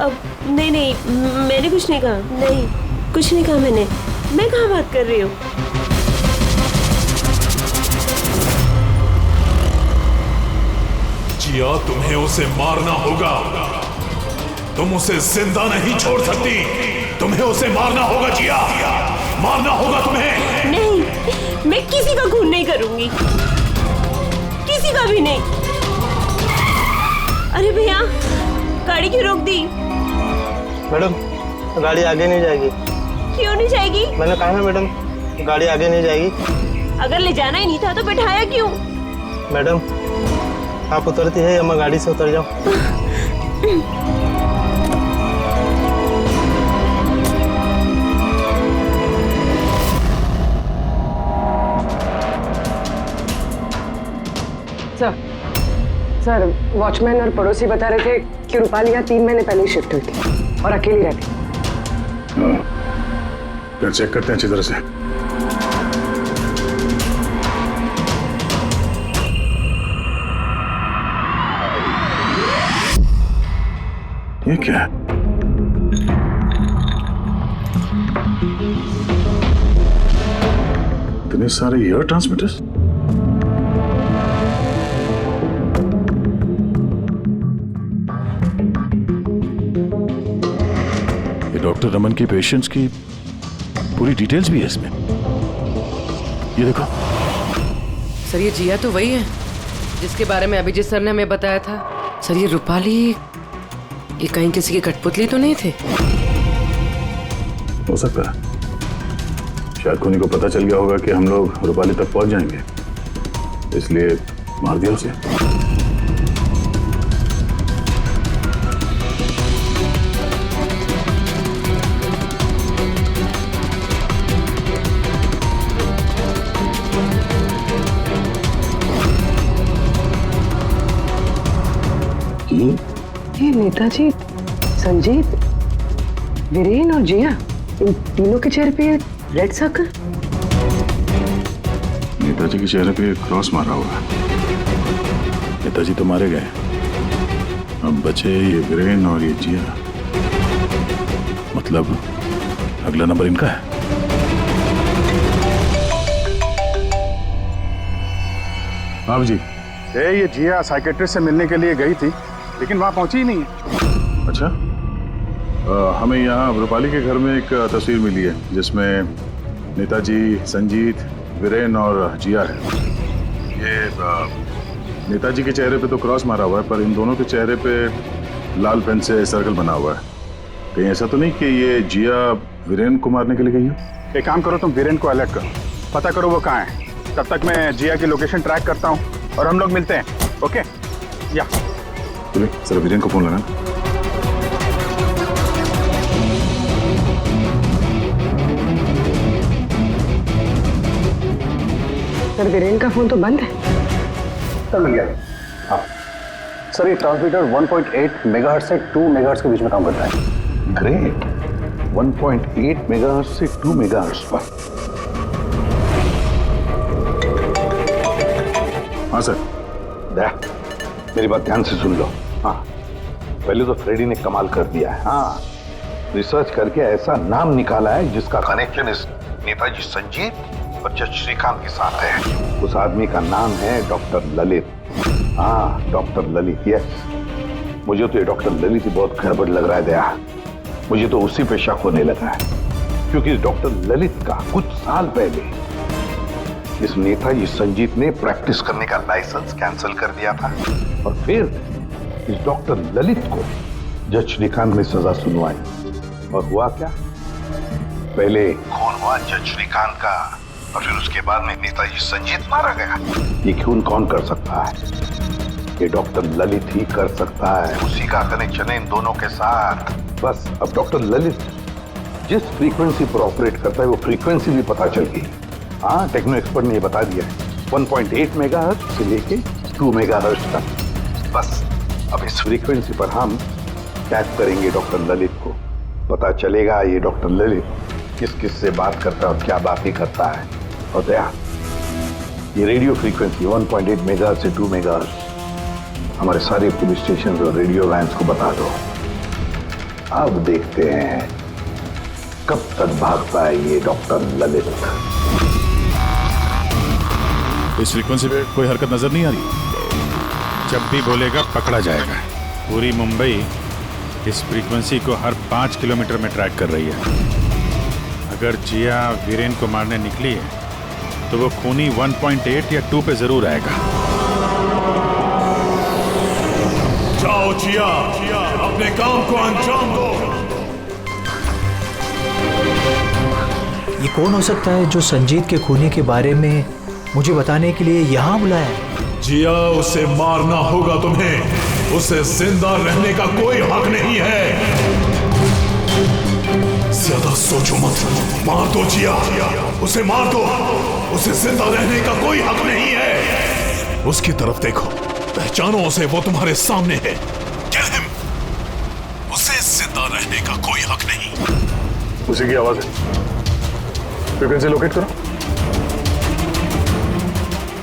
अब नहीं, मैंने कुछ नहीं कहा। नहीं, कुछ नहीं कहा मैंने। मैं कहाँ बात कर रही हूँ? जिया, तुम्हें उसे मारना होगा। तुम उसे जिंदा नहीं छोड़ सकती, तुम्हें उसे मारना होगा जिया, मारना होगा तुम्हें। नहीं, मैं किसी का खून नहीं करूंगी, किसी का भी नहीं। अरे भैया, गाड़ी क्यों रोक दी? मैडम गाड़ी आगे नहीं जाएगी। क्यों नहीं जाएगी? मैंने कहा ना मैडम, गाड़ी आगे नहीं जाएगी। अगर ले जाना ही नहीं था तो बैठाया क्यों? मैडम आप उतरती है या मैं गाड़ी से उतर जाऊं? सर वॉचमैन और पड़ोसी बता रहे थे कि रूपाली यहाँ 3 महीने पहले ही शिफ्ट हुई थी और अकेली रहती। फिर चेक करते हैं अच्छी तरह से। ये क्या है? इतने सारे एयर ट्रांसमिटर्स। डॉक्टर रमन के पेशेंट्स की पूरी डिटेल्स भी है इसमें। ये देखो। सर ये जिया तो वही है जिसके बारे में अभिजीत सर ने हमें बताया था। सर ये रूपाली, ये कहीं किसी की कठपुतली तो नहीं थे? हो सकता है, शायद खुनी को पता चल गया होगा कि हम लोग रूपाली तक पहुंच जाएंगे, इसलिए मार दिया उसे। ये नेताजी, संजीत, वीरेन और जिया, इन तीनों के चेहरे पे रेड सर्कल। नेताजी के चेहरे पे क्रॉस मारा हुआ है। नेताजी तो मारे गए, अब बचे ये वीरेन और ये जिया। मतलब अगला नंबर इनका है। आप जी, ये जिया साइकेट्रिस्ट से मिलने के लिए गई थी लेकिन वहां पहुंची ही नहीं है। अच्छा, हमें यहाँ रूपाली के घर में एक तस्वीर मिली है जिसमें नेताजी, संजीत, वीरेन और जिया है। ये नेताजी के चेहरे पे तो क्रॉस मारा हुआ है, पर इन दोनों के चेहरे पे लाल पेन से सर्कल बना हुआ है। कहीं ऐसा तो नहीं कि ये जिया वीरेन को मारने के लिए गई हो? एक काम करो, तुम वीरेन को अलर्ट करो, पता करो वो कहाँ है। तब तक मैं जिया की लोकेशन ट्रैक करता हूँ और हम लोग मिलते हैं। ओके? या सर वीरेन को फोन लगाना। सर वीरेन का फोन तो बंद है। सर मिल गया। हाँ सर, ये ट्रांसमीटर 1.8 मेगाहर्ट्ज से 2 मेगाहर्ट्ज के बीच में काम करता है। ग्रेट। 1.8 मेगाहर्ट्ज से 2 मेगाहर्ट्ज पर। हाँ सर। मेरी बात ध्यान से सुन लो। हाँ, पहले तो फ्रेडी ने कमाल कर दिया है। हाँ, रिसर्च करके ऐसा नाम निकाला है जिसका कनेक्शन इस नेताजी संजीत और जज श्रीकांत के साथ है। उस आदमी का नाम है डॉक्टर ललित। हाँ, डॉक्टर ललित। यस, मुझे तो ये डॉक्टर ललित ही बहुत गड़बड़ लग रहा है दया। मुझे तो उसी पे शक होने लगा है, क्योंकि डॉक्टर ललित का कुछ साल पहले इस नेताजी संजीत ने प्रैक्टिस करने का लाइसेंस कैंसिल कर दिया था और फिर इस डॉक्टर ललित को जज श्रीकांत ने सजा सुनवाई। और हुआ क्या? पहले खून हुआ जज श्रीकांत का और फिर उसके बाद में नेताजी संजीत मारा गया। ये खून कौन कर सकता है? ये डॉक्टर ललित ही कर सकता है। उसी का कनेक्शन है इन दोनों के साथ। बस अब डॉक्टर ललित जिस फ्रीक्वेंसी पर ऑपरेट करता है वो फ्रीक्वेंसी भी पता चल गई। हाँ, टेक्नो एक्सपर्ट ने ये बता दिया है, 1.8 मेगाहर्ट्ज से लेके 2 मेगाहर्ट्ज तक। बस अब इस फ्रीक्वेंसी पर हम टैप करेंगे डॉक्टर ललित को। पता चलेगा ये डॉक्टर ललित किस किस से बात करता है और क्या बातें करता है। और दया, ये रेडियो फ्रीक्वेंसी 1.8 मेगाहर्ट्ज से 2 मेगाहर्ट्ज हमारे सारे पुलिस स्टेशन और रेडियो लाइन्स को बता दो। अब देखते हैं कब तक भाग पाए ये डॉक्टर ललित। इस फ्रीक्वेंसी पे कोई हरकत नजर नहीं आ रही। जब भी बोलेगा पकड़ा जाएगा। पूरी मुंबई इस फ्रीक्वेंसी को हर 5 किलोमीटर में ट्रैक कर रही है। अगर जिया वीरेन को मारने निकली है तो वो खूनी 1.8 या 2 पे जरूर आएगा। जाओ जिया, अपने काम को अंजाम दो। ये कौन हो सकता है जो संजीत के खूनी के बारे में मुझे बताने के लिए यहाँ बुलाया है। जिया, उसे मारना होगा तुम्हें। उसे जिंदा रहने का कोई हक नहीं है। ज्यादा सोचो मत, मार दो जिया, उसे मार दो। उसे जिंदा रहने का कोई हक नहीं है। उसकी तरफ देखो, पहचानो उसे, वो तुम्हारे सामने है। Kill him। उसे जिंदा रहने का कोई हक नहीं। उसी की आवाज है, फ्रीक्वेंसी लोकेट करो।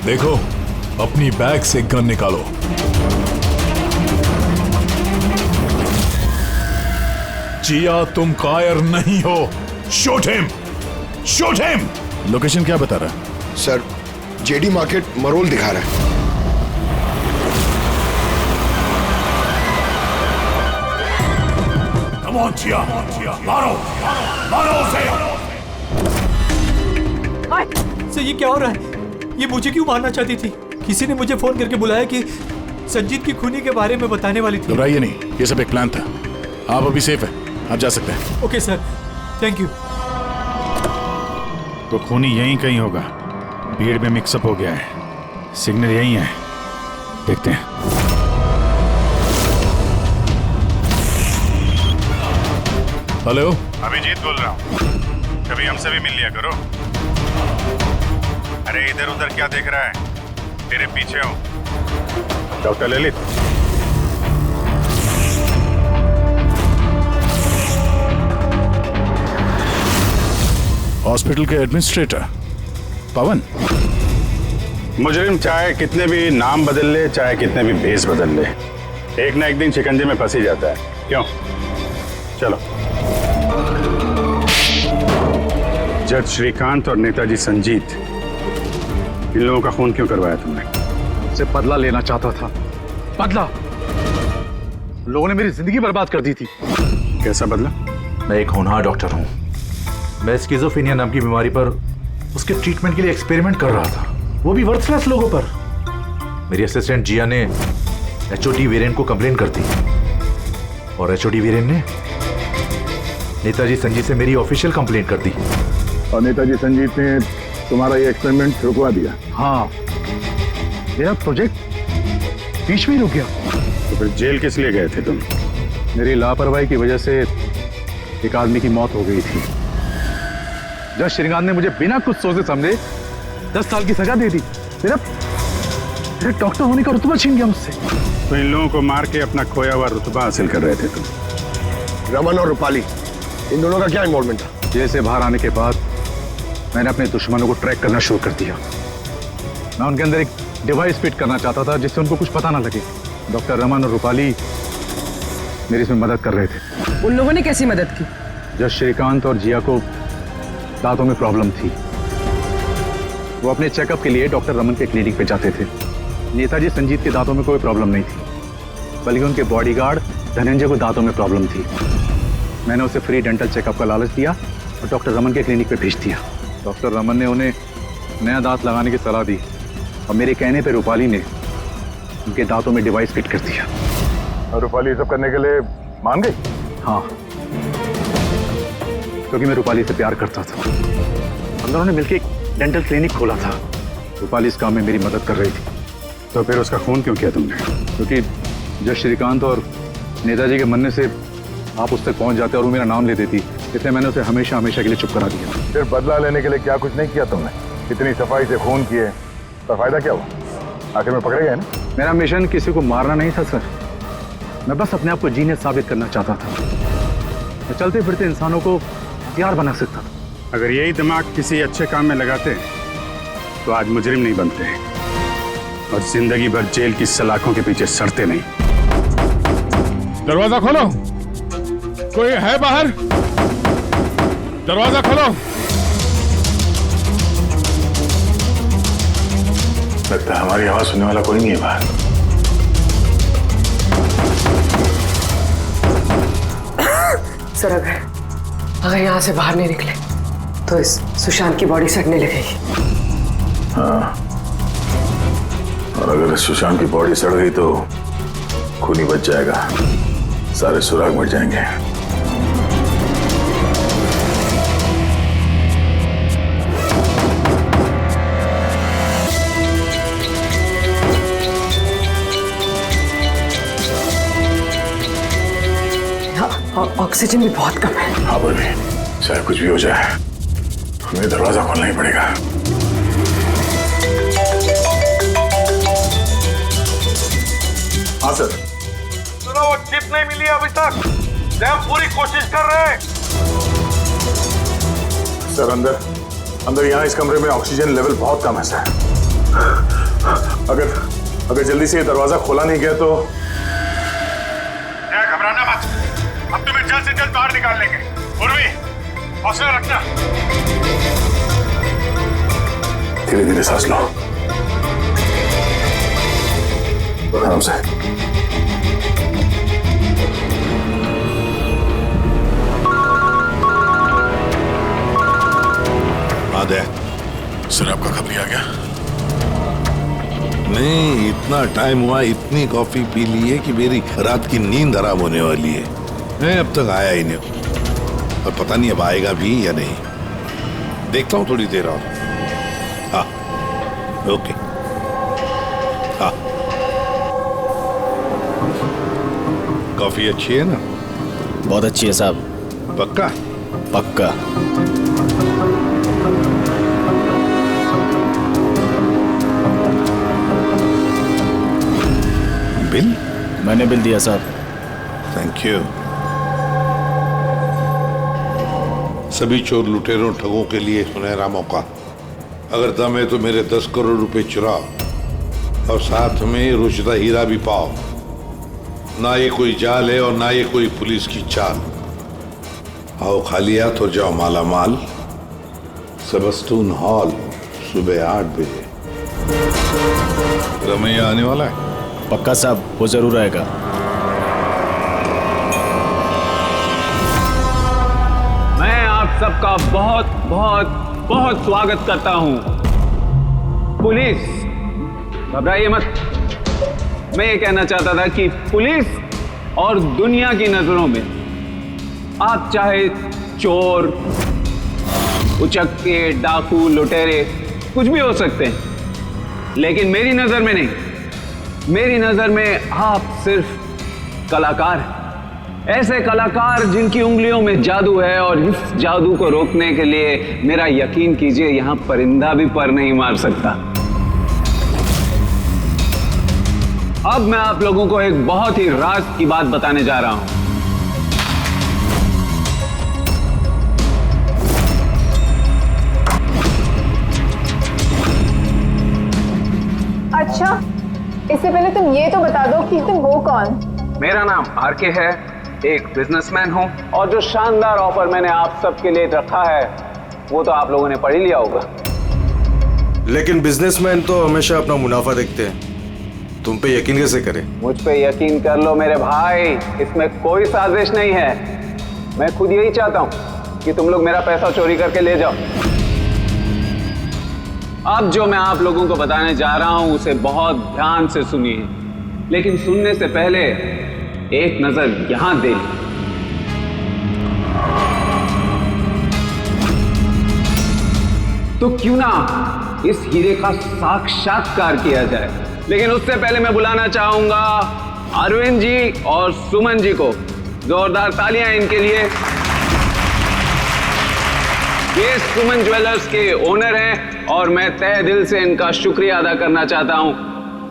देखो, अपनी बैग से गन निकालो। जिया, तुम कायर नहीं हो। Shoot him, shoot him. Location क्या बता रहा है? सर, जेडी मार्केट मरोल दिखा रहा है। कम ऑन जिया, मारो, मारो उसे। सर, ये क्या हो रहा है? ये मुझे क्यों मारना चाहती थी? किसी ने मुझे फोन करके बुलाया कि संजीत की खूनी के बारे में बताने वाली थी। घबराइए नहीं, ये सब एक प्लान था। आप अभी सेफ है, आप जा सकते हैं। Okay sir, thank you. तो खूनी यहीं कहीं होगा। भीड़ में मिक्सअप हो गया है। सिग्नल यहीं है, देखते हैं। हेलो, अभिजीत बोल रहा हूँ। कभी हमसे भी मिल लिया करो। अरे इधर उधर क्या देख रहा है? तेरे पीछे हूँ। डॉक्टर ललित, हॉस्पिटल के एडमिनिस्ट्रेटर पवन। मुजरिम चाहे कितने भी नाम बदल ले, चाहे कितने भी भेस बदल ले, एक ना एक दिन शिकंजे में फंस ही जाता है। क्यों? चलो। जज श्रीकांत और नेताजी संजीत, इन लोगों का खून क्यों करवाया तुमने? उससे बदला लेना चाहता था। बदला? लोगों ने मेरी जिंदगी बर्बाद कर दी थी। कैसा बदला? मैं एक होनहार डॉक्टर हूँ। मैं स्किज़ोफ्रेनिया नाम की बीमारी पर उसके ट्रीटमेंट के लिए एक्सपेरिमेंट कर रहा था, वो भी वर्थलेस लोगों पर। मेरी असिस्टेंट जिया ने एचओडी वीरेन को कंप्लेन कर दी और एचओडी वीरेन ने नेताजी संजीत से मेरी ऑफिशियल कंप्लेंट कर दी। और नेताजी संजीत ने तुम्हारा ये एक्सपेरिमेंट रुकवा दिया? हाँ, मेरा प्रोजेक्ट बीच में ही रुक गया। तो फिर जेल किस लिए गए थे तुम? मेरी लापरवाही की वजह से एक आदमी की मौत हो गई थी। जज श्रीकांत ने मुझे बिना कुछ सोचे समझे 10 साल की सजा दे दी। मेरे डॉक्टर होने का रुतबा छीन गया मुझसे। तो इन लोगों को मार के अपना खोया हुआ रुतबा हासिल कर रहे थे तुम। रमन और रूपाली, इन दोनों का क्या इन्वॉल्वमेंट था? जेल से बाहर आने के बाद मैंने अपने दुश्मनों को ट्रैक करना शुरू कर दिया। मैं उनके अंदर एक डिवाइस फिट करना चाहता था जिससे उनको कुछ पता ना लगे। डॉक्टर रमन और रूपाली मेरी इसमें मदद कर रहे थे। उन लोगों ने कैसी मदद की? जब श्रीकांत और जिया को दांतों में प्रॉब्लम थी, वो अपने चेकअप के लिए डॉक्टर रमन के क्लिनिक पे जाते थे। नेताजी संजीत के दांतों में कोई प्रॉब्लम नहीं थी, बल्कि उनके बॉडीगार्ड धनंजय को दांतों में प्रॉब्लम थी। मैंने उसे फ्री डेंटल चेकअप का लालच दिया और डॉक्टर रमन के क्लिनिक पे भेज दिया। डॉक्टर रमन ने उन्हें नया दांत लगाने की सलाह दी और मेरे कहने पे रूपाली ने उनके दांतों में डिवाइस फिट कर दिया। और रूपाली सब करने के लिए मान गई? हाँ, क्योंकि मैं रूपाली से प्यार करता था। हम दोनों ने मिलकर एक डेंटल क्लिनिक खोला था। रूपाली इस काम में मेरी मदद कर रही थी। तो फिर उसका खून क्यों किया तुमने? क्योंकि जब श्रीकांत और नेताजी के मरने से आप उस तक पहुंच जाते और वो मेरा नाम ले देती, इसलिए मैंने उसे हमेशा हमेशा के लिए चुप करा दिया। फिर बदला लेने के लिए क्या कुछ नहीं किया तुमने? इतनी सफाई से खून किए तो फायदा क्या हुआ? आखिर में पकड़े गए ना? मेरा मिशन किसी को मारना नहीं था सर, मैं बस अपने आप को जीनियस साबित करना चाहता था। मैं चलते फिरते इंसानों को हथियार बना सकता था। अगर यही दिमाग किसी अच्छे काम में लगाते तो आज मुजरिम नहीं बनते और जिंदगी भर जेल की सलाखों के पीछे सड़ते नहीं। दरवाजा खोलो, कोई है बाहर? दरवाजा खोलो। लगता है हमारी आवाज सुनने वाला कोई नहीं है बाहर। सर, अगर यहाँ से बाहर नहीं निकले तो इस सुशांत की बॉडी सड़ने लगेगी। हाँ, और अगर इस सुशांत की बॉडी सड़ गई तो खून ही बच जाएगा, सारे सुराग मिट जाएंगे। ऑक्सीजन भी बहुत कम है। हाँ बोली, चाहे कुछ भी हो जाए हमें दरवाजा खोलना ही पड़ेगा। हाँ सर। सुनो, वो चिप नहीं मिली अभी तक। हम पूरी कोशिश कर रहे हैं। सर अंदर यहाँ इस कमरे में ऑक्सीजन लेवल बहुत कम है सर। अगर जल्दी से ये दरवाजा खोला नहीं गया तो। घबराना मत, अब तुम्हें जल्द से जल्द बाहर निकाल लेंगे। उर्वी, हौसला रखना। धीरे धीरे सांस लो, आराम से। सर आपका खबरी आ गया? नहीं, इतना टाइम हुआ, इतनी कॉफी पी ली है कि मेरी रात की नींद हराम होने वाली है। मैं अब तक आया ही नहीं, और पता नहीं अब आएगा भी या नहीं। देखता हूँ थोड़ी देर और। हाँ, ओके। हाँ, कॉफी अच्छी है ना? बहुत अच्छी है साहब। पक्का? पक्का। बिल? मैंने बिल दिया साहब। Thank you. सभी चोर लुटेरों ठगों के लिए सुनहरा मौका। अगर दम है तो मेरे 10 करोड़ रुपए चुराओ और साथ में रुशदा हीरा भी पाओ। ना ये कोई जाल है और ना ये कोई पुलिस की चाल। आओ खाली हाथ और जाओ माला माल। सेबस्टून हॉल सुबह 8 बजे। रमैया आने वाला है? पक्का साहब, वो जरूर आएगा। मैं आप सबका बहुत बहुत बहुत स्वागत करता हूं। पुलिस, घबराइए मत। मैं ये कहना चाहता था कि पुलिस और दुनिया की नजरों में आप चाहे चोर, उचक्के, डाकू, लुटेरे कुछ भी हो सकते हैं, लेकिन मेरी नजर में नहीं। मेरी नजर में आप सिर्फ कलाकार हैं। ऐसे कलाकार जिनकी उंगलियों में जादू है, और इस जादू को रोकने के लिए मेरा यकीन कीजिए यहां परिंदा भी पर नहीं मार सकता। अब मैं आप लोगों को एक बहुत ही राज की बात बताने जा रहा हूं। अच्छा, इससे पहले तुम ये तो बता दो कि तुम हो कौन? मेरा नाम आरके है, एक बिजनेसमैन हूं, और जो शानदार ऑफर मैंने आप सबके लिए रखा है वो तो आप लोगों ने पढ़ ही लिया होगा। लेकिन बिजनेसमैन तो हमेशा अपना मुनाफा देखते हैं, तुम पे यकीन कैसे करें? मुझ पे यकीन कर लो मेरे भाई, इसमें कोई साजिश नहीं है। मैं खुद यही चाहता हूं कि तुम लोग मेरा पैसा चोरी करके ले जाओ। अब जो मैं आप लोगों को बताने जा रहा हूं उसे बहुत ध्यान से सुनिए, लेकिन सुनने से पहले एक नजर यहां दे ली। तो क्यों ना इस हीरे का साक्षात्कार किया जाए। लेकिन उससे पहले मैं बुलाना चाहूंगा अरविंद जी और सुमन जी को। जोरदार तालियां इनके लिए। ये सुमन ज्वेलर्स के ओनर हैं और मैं तहे दिल से इनका शुक्रिया अदा करना चाहता हूं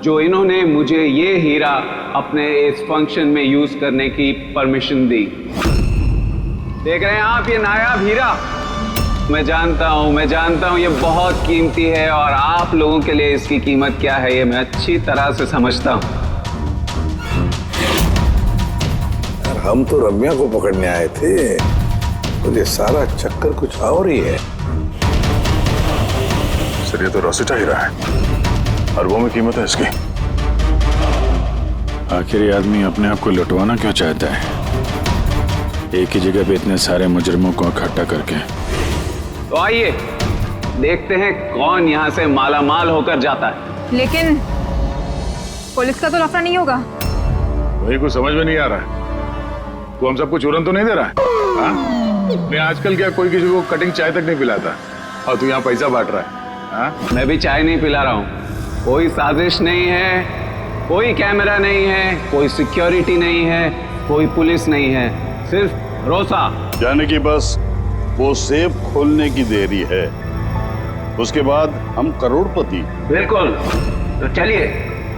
जो इन्होंने मुझे ये हीरा अपने इस फंक्शन में यूज करने की परमिशन दी। देख रहे हैं आप ये नायाब हीरा? मैं जानता हूं ये बहुत कीमती है, और आप लोगों के लिए इसकी कीमत क्या है ये मैं अच्छी तरह से समझता हूं। हम तो रम्या को पकड़ने आए थे, तो ये सारा चक्कर कुछ और ही है। सर ये तो रोसिटा हीरा है, अरबों में कीमत है इसकी। आखिर ये आदमी अपने आप को लुटवाना क्यों चाहता है, एक ही जगह पे इतने सारे मुजरिमों को इकट्ठा करके? तो आइए देखते हैं कौन यहां से माला माल होकर जाता है। लेकिन पुलिस का तो लफड़ा नहीं होगा? वही कुछ समझ में नहीं आ रहा है। तू हम सबको चूरन तो नहीं दे रहा है? हाँ? मैं आजकल क्या कोई किसी को कटिंग चाय तक नहीं पिलाता, और तू यहाँ पैसा बांट रहा है? हाँ? मैं भी चाय नहीं पिला रहा हूँ। कोई साजिश नहीं है, कोई कैमरा नहीं है, कोई सिक्योरिटी नहीं है, कोई पुलिस नहीं है। सिर्फ भरोसा। यानी कि बस वो सेफ खोलने की देरी है, उसके बाद हम करोड़पति। बिल्कुल। तो चलिए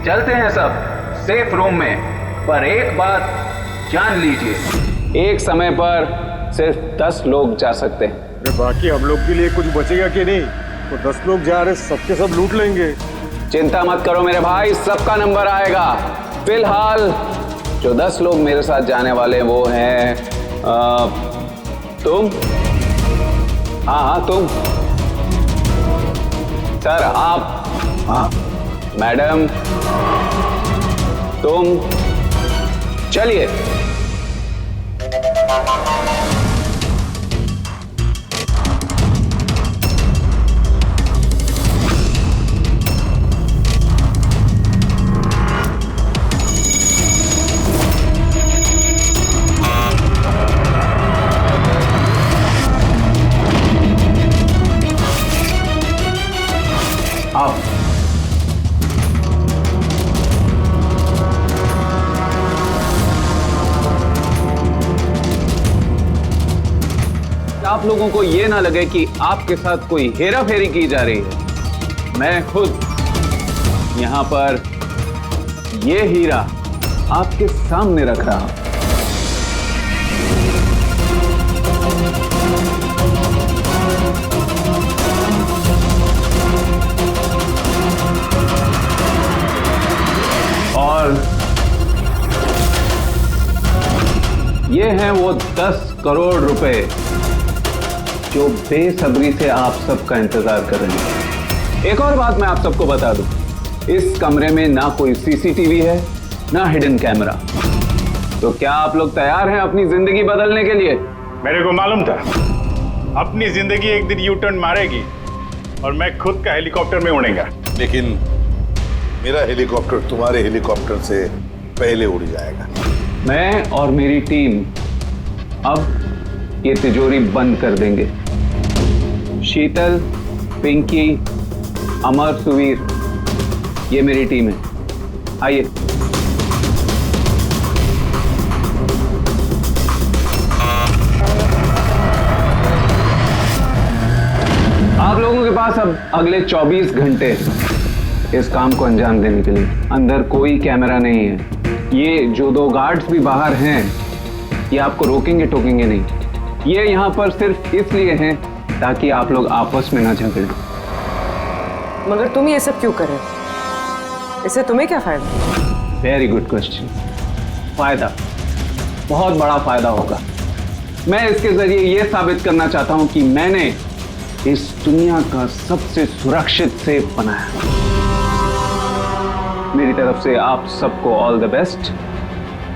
चलते हैं सब सेफ रूम में। पर एक बात जान लीजिए, एक समय पर सिर्फ 10 लोग जा सकते हैं। अरे बाकी हम लोग के लिए कुछ बचेगा कि नहीं? तो 10 लोग जा रहे, सबके सब लूट लेंगे। चिंता मत करो मेरे भाई, सबका नंबर आएगा। फिलहाल जो 10 लोग मेरे साथ जाने वाले वो हैं तुम। हाँ तुम सर, आप। हाँ मैडम, तुम। चलिए। आप लोगों को ये ना लगे कि आपके साथ कोई हेरा फेरी की जा रही है। मैं खुद यहां पर ये हीरा आपके सामने रख रहा हूं। और ये हैं वो 10 करोड़ रुपए जो बेसब्री से आप सबका इंतजार कर रहे हैं। एक और बात मैं आप सबको बता दूं, इस कमरे में ना कोई सीसीटीवी है ना हिडन कैमरा। तो क्या आप लोग तैयार हैं अपनी जिंदगी बदलने के लिए? मेरे को मालूम था अपनी जिंदगी एक दिन यू टर्न मारेगी और मैं खुद का हेलीकॉप्टर में उड़ेगा, लेकिन मेरा हेलीकॉप्टर तुम्हारे हेलीकॉप्टर से पहले उड़ जाएगा। मैं और मेरी टीम अब ये तिजोरी बंद कर देंगे। शीतल, पिंकी, अमर, सुवीर, ये मेरी टीम है। आइए। आप लोगों के पास अब अगले 24 घंटे इस काम को अंजाम देने के लिए। अंदर कोई कैमरा नहीं है। ये जो 2 गार्ड्स भी बाहर हैं, ये आपको रोकेंगे टोकेंगे नहीं। ये यहाँ पर सिर्फ इसलिए हैं ताकि आप लोग आपस में ना झगड़े। मगर तुम ये सब क्यों कर रहे हो? इससे तुम्हें क्या फायदा? Very good question. फायदा, बहुत बड़ा फायदा होगा। मैं इसके जरिए ये साबित करना चाहता हूं कि मैंने इस दुनिया का सबसे सुरक्षित सेफ बनाया। मेरी तरफ से आप सबको ऑल द बेस्ट।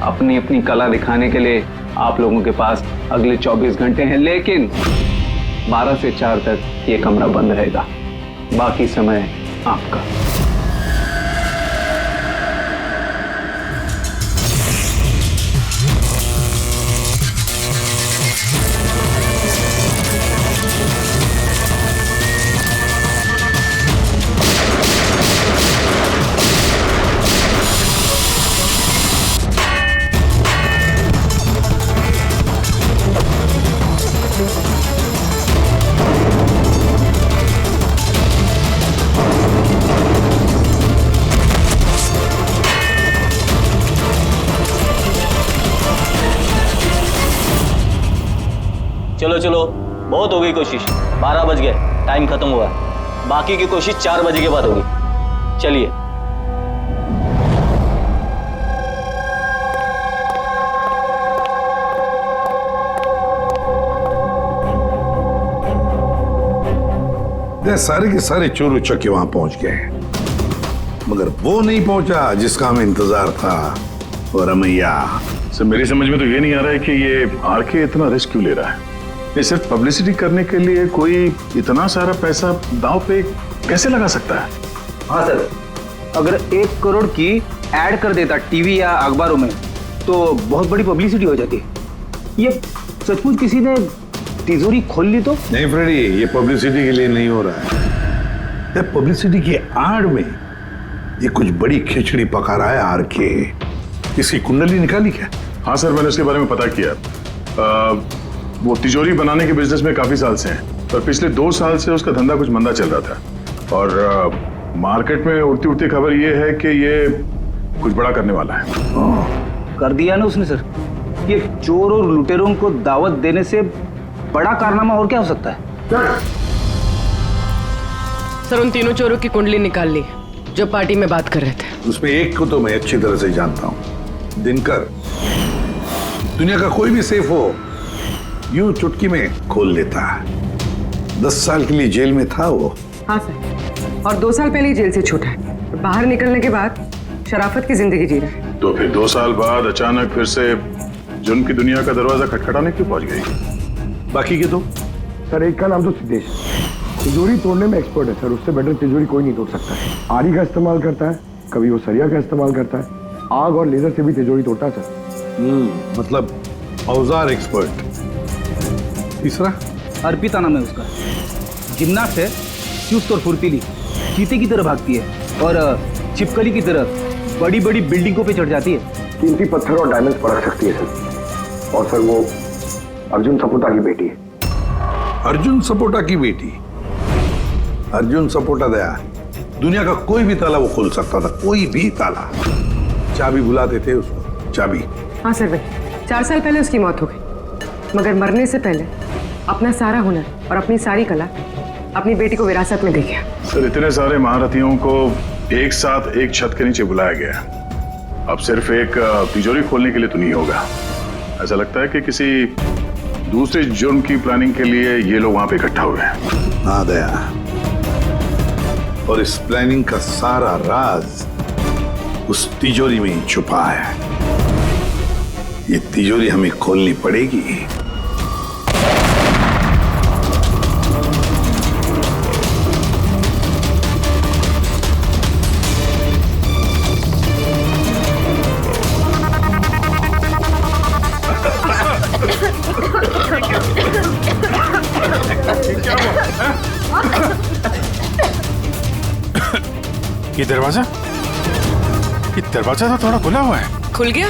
अपनी अपनी कला दिखाने के लिए आप लोगों के पास अगले 24 घंटे हैं, लेकिन 12 से 4 तक ये कमरा बंद रहेगा। बाकी समय आपका। चलो चलो, बहुत हो गई कोशिश। 12 बज गए, टाइम खत्म हुआ। बाकी की कोशिश 4 बजे के बाद होगी। चलिए। सारे के सारे चोर उचक्के वहां पहुंच गए, मगर वो नहीं पहुंचा जिसका हमें इंतजार था। और रमैया, सर मेरी समझ में तो ये नहीं आ रहा है कि ये आरके इतना रिस्क क्यों ले रहा है। ये सिर्फ पब्लिसिटी करने के लिए कोई इतना सारा पैसा दांव पे कैसे लगा सकता है? हाँ सर, अगर 1 करोड़ की ऐड कर देता टीवी या अखबारों में तो बहुत बड़ी पब्लिसिटी हो जाती। ये सचमुच किसी ने तिजोरी खोल ली तो? नहीं फ्रेडी, ये पब्लिसिटी के लिए नहीं हो रहा है। पब्लिसिटी की आड़ में ये कुछ बड़ी खिचड़ी पका रहा है आरके। इसकी कुंडली निकाली क्या? हाँ सर, मैंने उसके बारे में पता किया। वो तिजोरी बनाने के बिजनेस में काफी साल से हैं, पर पिछले 2 साल से उसका धंधा कुछ मंदा चल रहा था और मार्केट में उड़ती उड़ती खबर ये है कि ये कुछ बड़ा करने वाला है। कर दिया ना उसने सर। ये चोर और लुटेरों को दावत देने से बड़ा कारनामा और क्या हो सकता है? सर उन तीनों चोरों की कुंडली निकाल ली जो पार्टी में बात कर रहे थे। उसमें एक को तो मैं अच्छी तरह से जानता हूं, दिनकर। दुनिया का कोई भी सेफ हो यूं चुटकी में खोल लेता है। 10 साल के लिए जेल में था वो। हाँ सर, और 2 साल पहले ही जेल से छूटा है। बाहर निकलने के बाद शराफत की जिंदगी जी रहा है। तो फिर 2 साल बाद अचानक फिर से जुर्म की दुनिया का दरवाजा खटखटाने क्यों पहुंच गई? बाकी के 2? सर एक का नाम तो सिद्धेश, तिजोरी तोड़ने में एक्सपर्ट है सर। उससे बेटर तिजोरी कोई नहीं तोड़ सकता है। आरी का इस्तेमाल करता है, कभी वो सरिया का इस्तेमाल करता है, आग और लेजर से भी तिजोरी तोड़ता है सर। मतलब औजार एक्सपर्ट। तीसरा? अर्पिता नाम है उसका। जिम्नास्ट है, चुस्त और फुर्तीली, चीते की तरह भागती है और छिपकली की तरह बड़ी बड़ी बिल्डिंगों पे चढ़ जाती है। कीमती पत्थर और डायमंड्स परख सकती है सर। और सर वो अर्जुन सपोटा की बेटी है। अर्जुन सपोटा की बेटी? अर्जुन सपोटा दया, दुनिया का कोई भी ताला वो खोल सकता था, कोई भी ताला। चाबी बुलाते थे उसको, चाबी। हाँ सर भाई, 4 साल पहले उसकी मौत हो गई, मगर मरने से पहले अपना सारा हुनर और अपनी सारी कला अपनी बेटी को विरासत में दे गया। सर इतने सारे महारथियों को एक साथ एक छत के नीचे बुलाया गया, अब सिर्फ एक तिजोरी खोलने के लिए तो नहीं होगा। ऐसा लगता है कि किसी दूसरे जुर्म की प्लानिंग के लिए ये लोग वहां पे इकट्ठा हुए हैं। हाँ दया, और इस प्लानिंग का सारा राज उस तिजोरी में ही छुपा है। ये तिजोरी हमें खोलनी पड़ेगी। ये दरवाजा तो थोड़ा खुला हुआ है। खुल गया?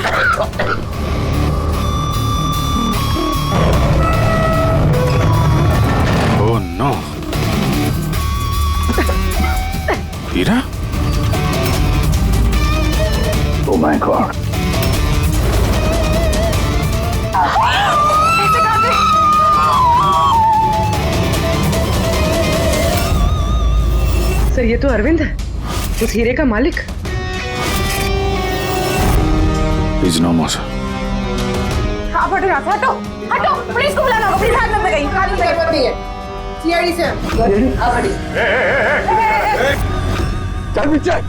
Oh no. हीरा? Oh my God. सर ये तो अरविंद है, उस हीरे का मालिक। Please no more. आप हटो, हटो हटो, पुलिस को बुलाना होगा। प्लीज हाथ मत लगाइए, हाथ मत लगाइए। सीआईडी से आप हटिए। चल पीछे,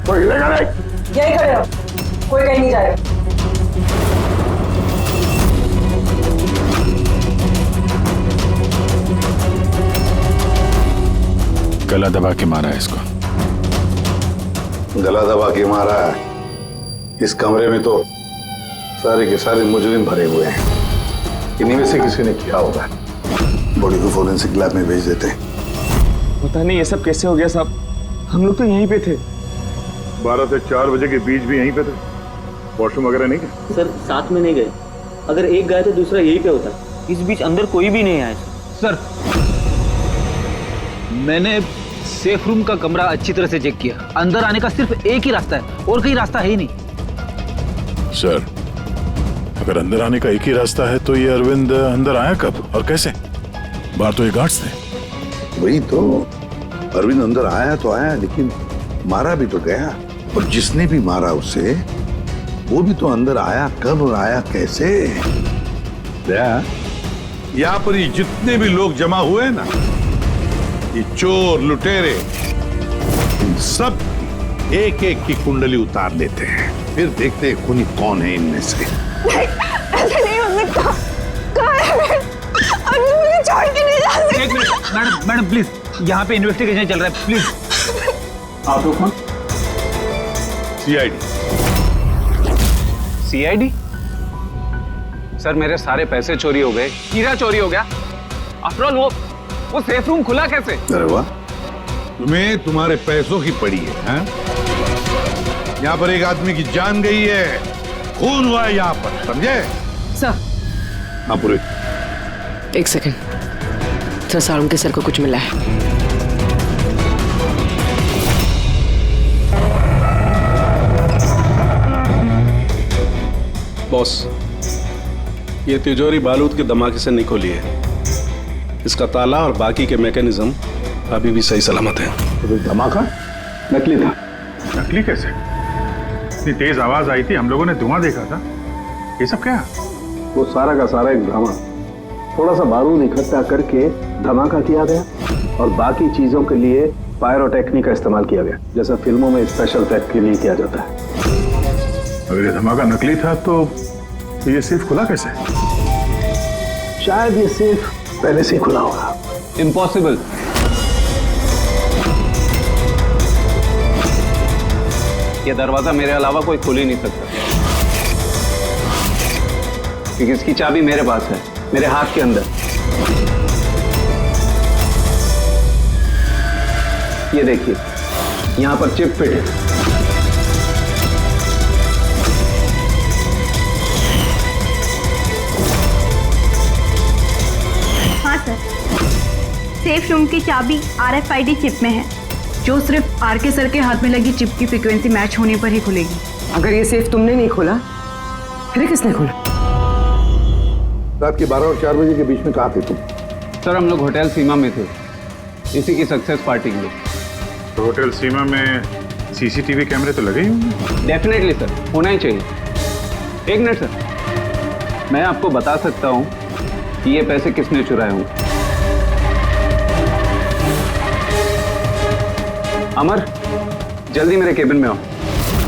कोई हिलेगा नहीं। यही खड़े रहो, कोई कहीं नहीं जाएगा। गला दबा के मारा है इसको। गला दबा के मारा है। इस कमरे में तो सारे के सारे मुजरिम भरे हुए हैं। इन्हीं में से किसी ने किया होगा। बॉडी को फोरेंसिक लैब में भेज देते हैं। पता नहीं ये सब कैसे हो गया साहब, हम लोग तो यहीं पे थे। 12 से 4 बजे के बीच भी यहीं पे थे। वॉशरूम वगैरह नहीं गए? सर साथ में नहीं गए, अगर एक गया तो दूसरा यहीं पे होता। इस बीच अंदर कोई भी नहीं आया सर। मैंने सेफ रूम का कमरा अच्छी तरह से चेक किया, अंदर आने का सिर्फ एक ही रास्ता है और कहीं रास्ता है ही नहीं। सर अगर अंदर आने का एक ही रास्ता है तो ये अरविंद अंदर आया कब और कैसे? बाहर तो ये गार्ड्स थे। वही तो, अरविंद अंदर आया तो आया, लेकिन मारा भी तो गया। और जिसने भी मारा उसे, वो भी तो अंदर आया कब और आया कैसे? यहाँ पर ये जितने भी लोग जमा हुए हैं ना, ये चोर लुटेरे, इन सब एक एक की कुंडली उतार लेते हैं, फिर देखते हैं खूनी कौन है इनमें से। ऐसे नहीं हो सकता। कहाँ है? अभी मुझे छोड़ के नहीं जा सकते। एक मिनट मैडम प्लीज, यहाँ पे इन्वेस्टिगेशन चल रहा है, प्लीज। आप लोग कौन? सीआईडी। सीआईडी? सर मेरे सारे पैसे चोरी हो गए, हीरा चोरी हो गया। आफ्टर ऑल वो सेफ रूम खुला कैसे? अरे वाह, तुम्हें तुम्हारे पैसों की पड़ी है, हैं? यहाँ पर एक आदमी की जान गई है, खून हुआ है यहाँ पर, समझे? सर हाँ पूरे। एक सेकंड, सर सारुण के सर को कुछ मिला है। बॉस, ये तिजोरी बारूद के धमाके से नहीं खोली है। इसका ताला और बाकी के मैकेनिज्म अभी भी सही सलामत है। तो धमाका नकली था। नकली कैसे? इतनी तेज आवाज आई थी, हम लोगों ने धुआं देखा था। ये सब क्या? वो सारा का सारा एक ड्रामा। थोड़ा सा बारूद इकट्ठा करके धमाका किया गया और बाकी चीजों के लिए पायरोटेक्निक का इस्तेमाल किया गया, जैसा फिल्मों में स्पेशल इफेक्ट के लिए किया जाता है। अगर ये धमाका नकली था तो ये सेफ खुला कैसे? शायद ये सेफ पहले से खुला होगा। इम्पॉसिबल। ये दरवाजा मेरे अलावा कोई खोल ही नहीं सकता, क्योंकि इसकी चाबी मेरे पास है, मेरे हाथ के अंदर। ये देखिए, यहां पर चिप फिट है। हाँ सर, सेफ रूम की चाबी RFID चिप में है, जो सिर्फ आरके सर के हाथ में लगी चिप की फ्रीक्वेंसी मैच होने पर ही खुलेगी। अगर ये सेफ तुमने नहीं खोला, फिर किसने खोला? रात के 12 और 4 बजे के बीच में कहाँ थे तुम? सर हम लोग होटल सीमा में थे, इसी की सक्सेस पार्टी के लिए। तो होटल सीमा में CCTV कैमरे तो लगे ही होंगे। डेफिनेटली सर, होना ही चाहिए। एक मिनट सर, मैं आपको बता सकता हूँ कि ये पैसे किसने चुराए होंगे। अमर, जल्दी मेरे केबिन में आओ।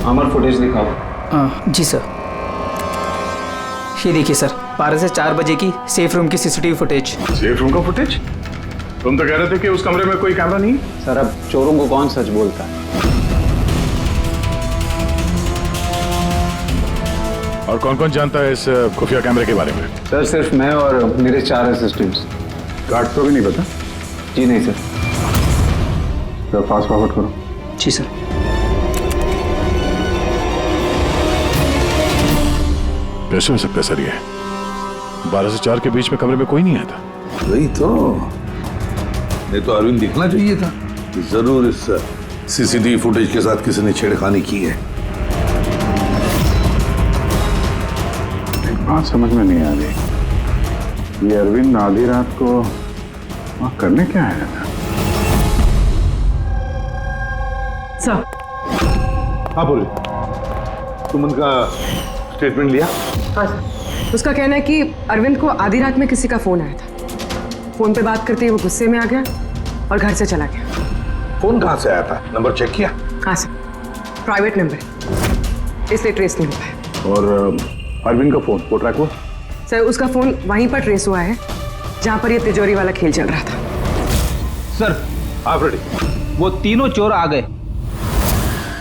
अमर, फुटेज दिखाओ। जी सर। ये देखिए सर, 12 से 4 बजे की सेफ रूम की CCTV फुटेज। सेफ रूम का फुटेज? तुम तो कह रहे थे कि उस कमरे में कोई कैमरा नहीं। सर अब चोरों को कौन सच बोलता है? और कौन कौन जानता है इस खुफिया कैमरे के बारे में? सर सिर्फ मैं और मेरे 4 असिस्टेंट्स। गार्ड को भी नहीं पता? जी नहीं सर। तो फास्ट फॉरवर्ड करो। जी सर। कैसे हो सकता है सर ये? 12 से 4 के बीच में कमरे में कोई नहीं आया था। वही तो, नहीं तो अरविंद दिखना चाहिए था। जरूर इस CCTV फुटेज के साथ किसी ने छेड़खानी की है। एक बात समझ में नहीं आ रही, ये अरविंद आधी रात को वहां करने क्या आया था? सर। हाँ बोले, तुम उनका स्टेटमेंट लिया? हाँ सर। उसका कहना है कि अरविंद को आधी रात में किसी का फोन आया था। फोन पे बात करते ही वो गुस्से में आ गया और घर से चला गया। फोन कहाँ से आया था? नंबर चेक किया? हाँ सर, प्राइवेट नंबर, इसलिए ट्रेस नहीं हो पाया। और अरविंद का फोन वो ट्रैक हुआ? सर उसका फोन वहीं पर ट्रेस हुआ है जहाँ पर ये तिजोरी वाला खेल चल रहा था। सर आप रेडी? वो तीनों चोर आ गए।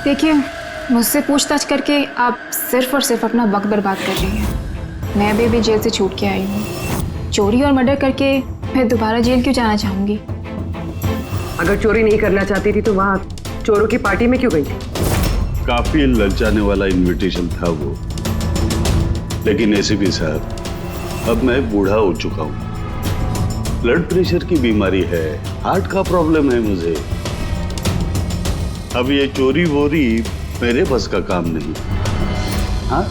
देखिए, मुझसे पूछताछ करके आप सिर्फ और सिर्फ अपना वक्त बर्बाद कर रही हैं। मैं अभी जेल से छूट के आई हूँ। चोरी और मर्डर करके मैं दोबारा जेल क्यों जाना चाहूँगी? अगर चोरी नहीं करना चाहती थी तो वहाँ चोरों की पार्टी में क्यों गई थी? काफी ललचाने वाला इनविटेशन था वो, लेकिन ACP साहब, अब मैं बूढ़ा हो चुका हूँ। ब्लड प्रेशर की बीमारी है, हार्ट का प्रॉब्लम है मुझे। अब ये चोरी वोरी मेरे बस का काम नहीं। हाँ,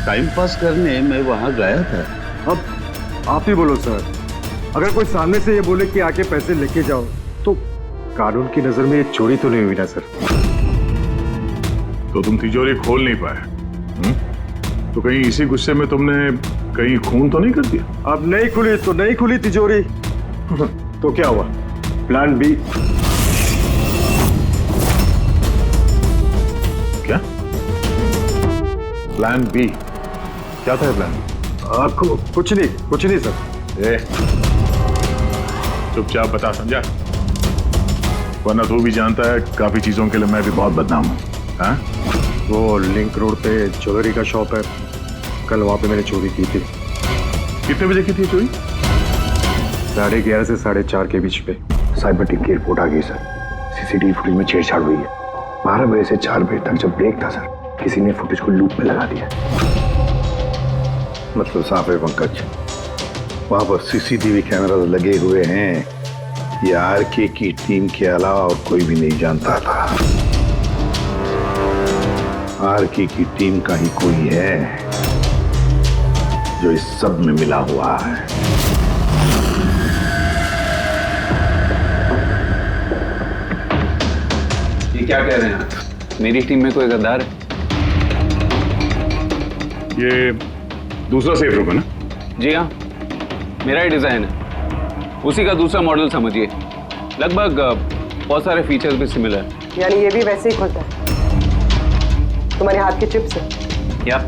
टाइम पास करने मैं वहां गया था। अब आप ही बोलो सर, अगर कोई सामने से ये बोले कि आके पैसे लेके जाओ, तो कानून की नजर में ये चोरी तो नहीं हुई ना सर? तो तुम तिजोरी खोल नहीं पाए? तो कहीं इसी गुस्से में तुमने कहीं खून तो नहीं कर दिया? अब नहीं खुली तो नहीं खुली तिजोरी। तो क्या हुआ? Plan B। क्या प्लान B? क्या था प्लान B? आपको कुछ नहीं सर। चुपचाप बता समझा, वरना तू भी जानता है काफी चीजों के लिए मैं भी बहुत बदनाम हूँ। हाँ? वो लिंक रोड पे ज्वेलरी का शॉप है, कल वहां पे मैंने चोरी की थी। कितने बजे की थी चोरी? 11:30 से 4:30 के बीच पे। साइबर टीम की रिपोर्ट आ गई सर, CCTV फुटेज में छेड़छाड़ हुई है। 12 बजे से 4 बजे तक जब ब्रेक था सर, किसी ने फुटेज को लूप में लगा दिया। मतलब साफ है पंकज, वहां पर सीसीटीवी कैमरास लगे हुए हैं, ये आरके की टीम के अलावा और कोई भी नहीं जानता था। आरके की टीम का ही कोई है जो इस सब में मिला हुआ है। ये क्या कह रहे हैं आप? मेरी टीम में कोई गद्दार है? ये दूसरा सेफ रूम है ना? जी हाँ, मेरा ही डिजाइन है, उसी का दूसरा मॉडल समझिए। लगभग बहुत सारे फीचर्स भी सिमिलर है। यानी ये भी वैसे ही खुलता है तुम्हारे हाथ के चिप से? या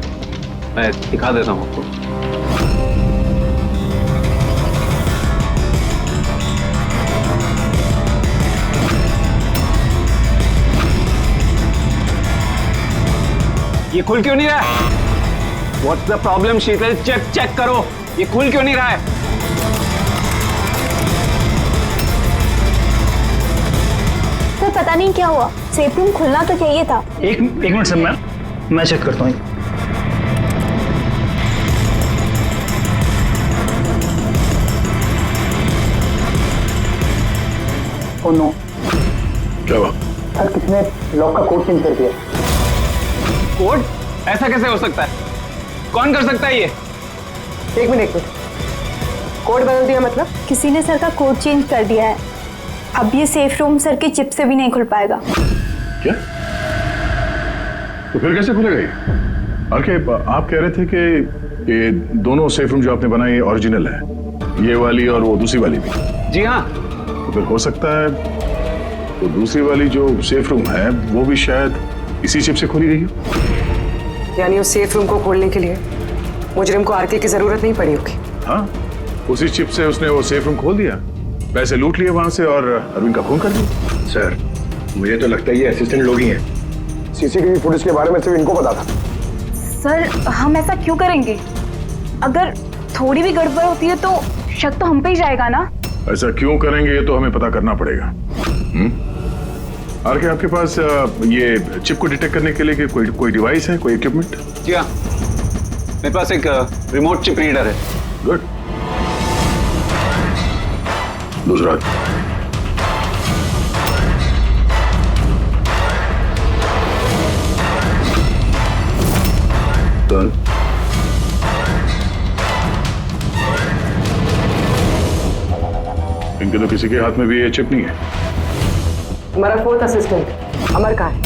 मैं दिखा देता हूँ आपको। ये खुल क्यों नहीं रहा है? What's the problem, Sheetal? Check करो, ये खुल क्यों नहीं रहा है? सर पता नहीं क्या हुआ, सेफ रूम खुलना तो चाहिए था। एक मिनट सर, मैं चेक करता हूँ। ओ नो, क्या हुआ? सर किसने लॉक का कोड चेंज कर दिया? कोड? ऐसा कैसे हो सकता है? कौन कर सकता है ये? एक मिनट कोड बदल दिया मतलब? किसी ने सर का कोड चेंज कर दिया है। अब ये सेफ रूम सर के चिप से भी नहीं खुल पाएगा। क्या? तो फिर कैसे खुलेगा ये? आरके, आप कह रहे थे कि ये दोनों सेफ रूम जो आपने बनाए ये ओरिजिनल है, ये वाली और वो दूसरी वाली भी? जी हाँ। तो फिर हो सकता है तो दूसरी वाली जो सेफ रूम है वो भी शायद इसी चिप से खोली गई हो। यानी उस सेफ रूम को खोलने के लिए मुजरिम को आरके की जरूरत नहीं पड़ी होगी। हाँ, उसी चिप से उसने वो सेफ रूम खोल दिया, पैसे लूट लिए वहां से और अरविंद का खून कर दिया। सर मुझे तो लगता है ये असिस्टेंट लोग ही हैं। सीसीटीवी फुटेज के बारे में सिर्फ इनको पता था। सर हम ऐसा क्यों करेंगे? अगर थोड़ी भी गड़बड़ होती है तो शक तो हम पे ही जाएगा ना। ऐसा क्यों करेंगे ये तो हमें पता करना पड़ेगा। आरके, आपके पास ये चिप को डिटेक्ट करने के लिए कोई डिवाइस है, कोई इक्विपमेंट? जी हाँ, मेरे पास एक रिमोट चिप रीडर है। गुड। दूसरा डन। इनके तो किसी के हाथ में भी ये चिप नहीं है। हमारा फोर्थ असिस्टेंट अमर कहाँ है?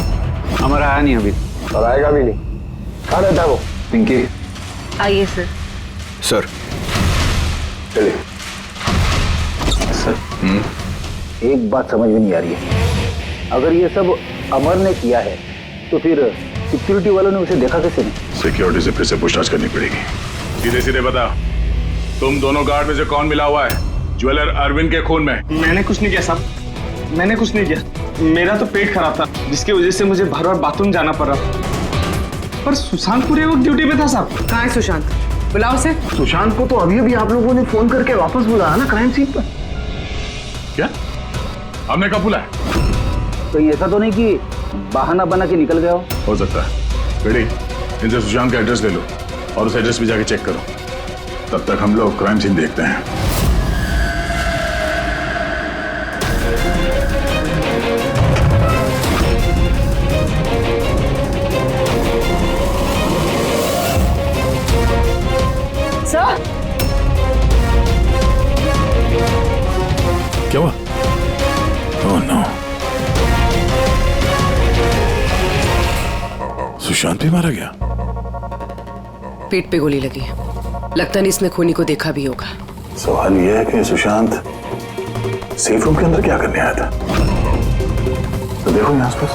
अमर आया नहीं अभी और आएगा भी नहीं। कहाँ रहता है वो? पिंकी। आइए सर। सर चलिए। सर एक बात समझ में नहीं आ रही है, अगर ये सब अमर ने किया है तो फिर सिक्योरिटी वालों ने उसे देखा कैसे नहीं? सिक्योरिटी से फिर से पूछताछ करनी पड़ेगी। सीधे सीधे बता, तुम दोनों गार्ड में से कौन मिला हुआ है ज्वेलर अरविंद के खून में? मैंने कुछ नहीं किया साहब, मैंने कुछ नहीं किया। मेरा तो पेट खराब था जिसकी वजह से मुझे बार बार बाथरूम जाना पड़ रहा। पर सुशांत पूरे वक्त ड्यूटी पे था साहब। कहाँ है सुशांत? बुलाओ उसे। सुशांत को तो अभी आप लोगों ने फोन करके वापस बुलाया ना क्राइम सीन पर। क्या? हमने कब बुलाया? तो ऐसा तो नहीं कि बहाना बना के निकल गया हो सकता है। बेटी, इनसे सुशांत का एड्रेस ले लो और उस एड्रेस पे जाके चेक करो। तब तक हम लोग क्राइम सीन देखते हैं। सर क्या हुआ? ओह नो, सुशांत भी मारा गया। पेट पे गोली लगी, लगता नहीं इसने खूनी को देखा भी होगा। सवाल यह है कि सुशांत सेफ रूम के अंदर क्या करने आया था? तो देखो यहाँ आसपास।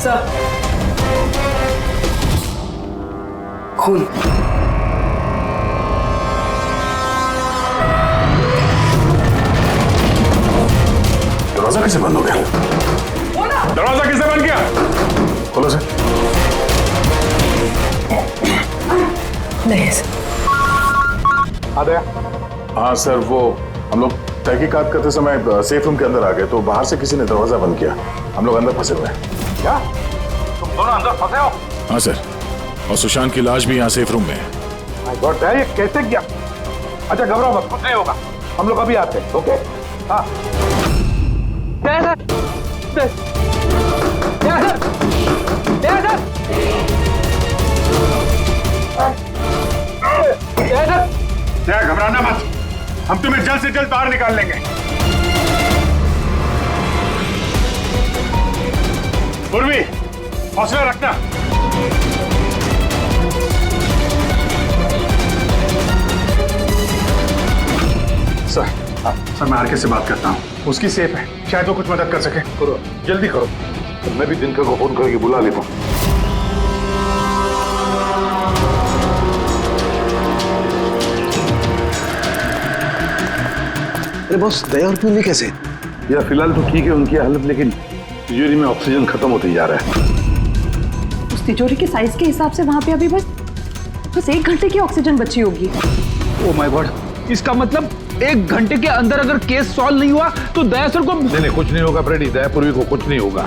सर खून। दरवाजा कैसे बंद हो गया? दरवाजा किसने बंद किया? खोलो सर। नहीं हाँ सर, वो हम लोग तहकीकात करते समय सेफ रूम के अंदर आ गए तो बाहर से किसी ने दरवाजा बंद किया। हम लोग अंदर फंसे हुए हैं। क्या? दोनों अंदर फंसे हो? हाँ सर, और सुशांत की लाश भी यहाँ सेफ रूम में है। माय गॉड, ये कैसे किया? अच्छा घबराओ मत, कुछ नहीं होगा, हम लोग अभी आते हैं। ओके हाँ घबराना मत, हम तुम्हें जल्द से जल्द बाहर निकाल लेंगे। पूर्वी, हौसला रखना। सर मैं आरके से बात करता हूँ, उसकी सेफ है, शायद वो कुछ मदद कर सके। करो, जल्दी करो। मैं भी दिनकर को फोन करके बुला लेता हूँ। अरे बॉस, दया और पूर्वी कैसे? यार फिलहाल तो ठीक है उनकी हालत, लेकिन तिजोरी में ऑक्सीजन खत्म होते जा रहा है। उस तिजोरी के साइज के हिसाब से वहां पे अभी बस 1 घंटे की ऑक्सीजन बची होगी। ओ माय गॉड, इसका मतलब 1 घंटे के अंदर अगर केस सॉल्व नहीं हुआ तो दया सर को नहीं कुछ नहीं होगा फ्रेडी, दया पूर्वी को कुछ नहीं होगा।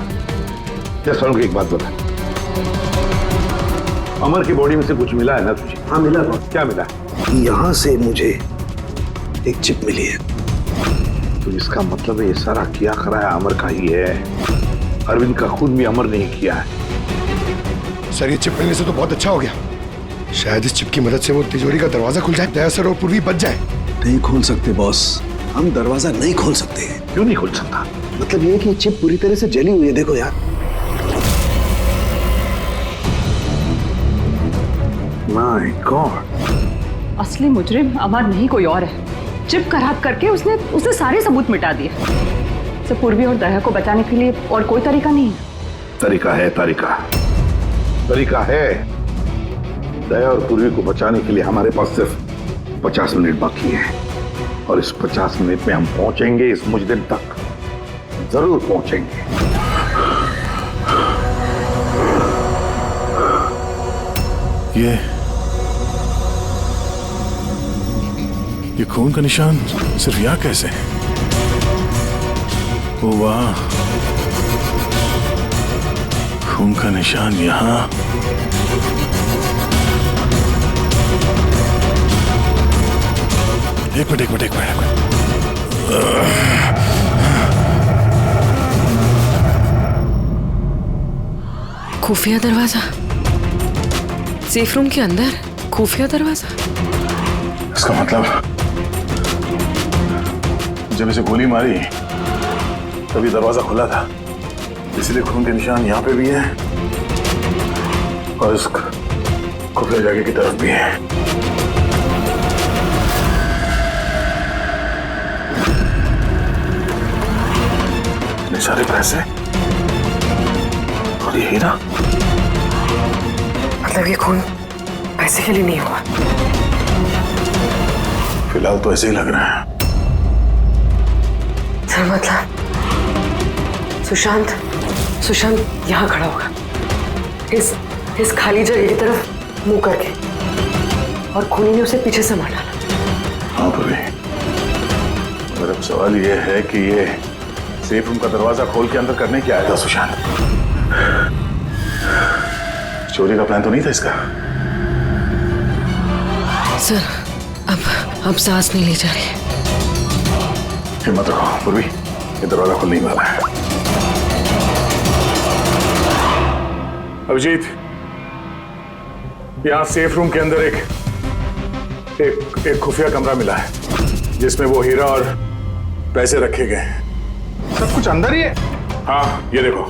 क्या सर को एक बात बता, अमर की बॉडी में से कुछ मिला है ना तुझे? हाँ मिला बॉस। क्या मिला? यहाँ से मुझे एक चिप मिली है। तो इसका मतलब ये सारा किया कराया अमर का ही है। अरविंद का खून भी अमर नहीं किया है। सर ये चिप मिलने से तो बहुत अच्छा हो गया। शायद इस चिप की मदद से वो तिजोरी का दरवाजा खुल जाए, दया सर और पूर्वी बच जाए। नहीं खोल सकते बॉस, हम दरवाजा नहीं खोल सकते। क्यों नहीं खोल सकता? मतलब ये कि चिप पूरी तरह से जली हुई है, देखो यार। माय गॉड, असली मुजरिम अमर नहीं कोई और है। चिप खराब करके उसने सारे सबूत मिटा दिए। से पूर्वी और दया को बचाने के लिए और कोई तरीका नहीं है। तरीका है, तरीका है। दया और पूर्वी को बचाने के लिए हमारे पास सिर्फ 50 मिनट बाकी है, और इस 50 मिनट में हम पहुंचेंगे इस मुजरिम तक, जरूर पहुंचेंगे। ये खून का निशान सिर्फ यहाँ कैसे? ओ वाह, खून का निशान यहाँ। एक मिनट। खुफिया दरवाजा, सेफ रूम के अंदर खुफिया दरवाजा। इसका मतलब जब इसे गोली मारी तभी दरवाजा खुला था, इसलिए खून के निशान यहाँ पे भी है और इस खुफिया जगह की तरफ भी है। इतने सारे पैसे और ये हीरा, मतलब ये खून पैसे के लिए नहीं हुआ। फिलहाल तो ऐसे ही लग रहा है। सर मतलब सुशांत यहाँ खड़ा होगा, इस खाली जगह की तरफ मुंह करके, और खूनी ने उसे पीछे से मार डाला। हाँ पूर्वी, मगर अब सवाल ये है कि ये सेफ रूम का दरवाजा खोल के अंदर करने क्या आया था सुशांत? चोरी का प्लान तो नहीं था इसका? सर अब सांस नहीं ली जा रही। हिम्मत रखो पूर्वी, ये दरवाजा खुलने ही वाला है। अभिजीत, यहाँ सेफ रूम के अंदर एक खुफिया कमरा मिला है जिसमें वो हीरा और पैसे रखे गए हैं। सब कुछ अंदर ही है? हाँ, ये देखो।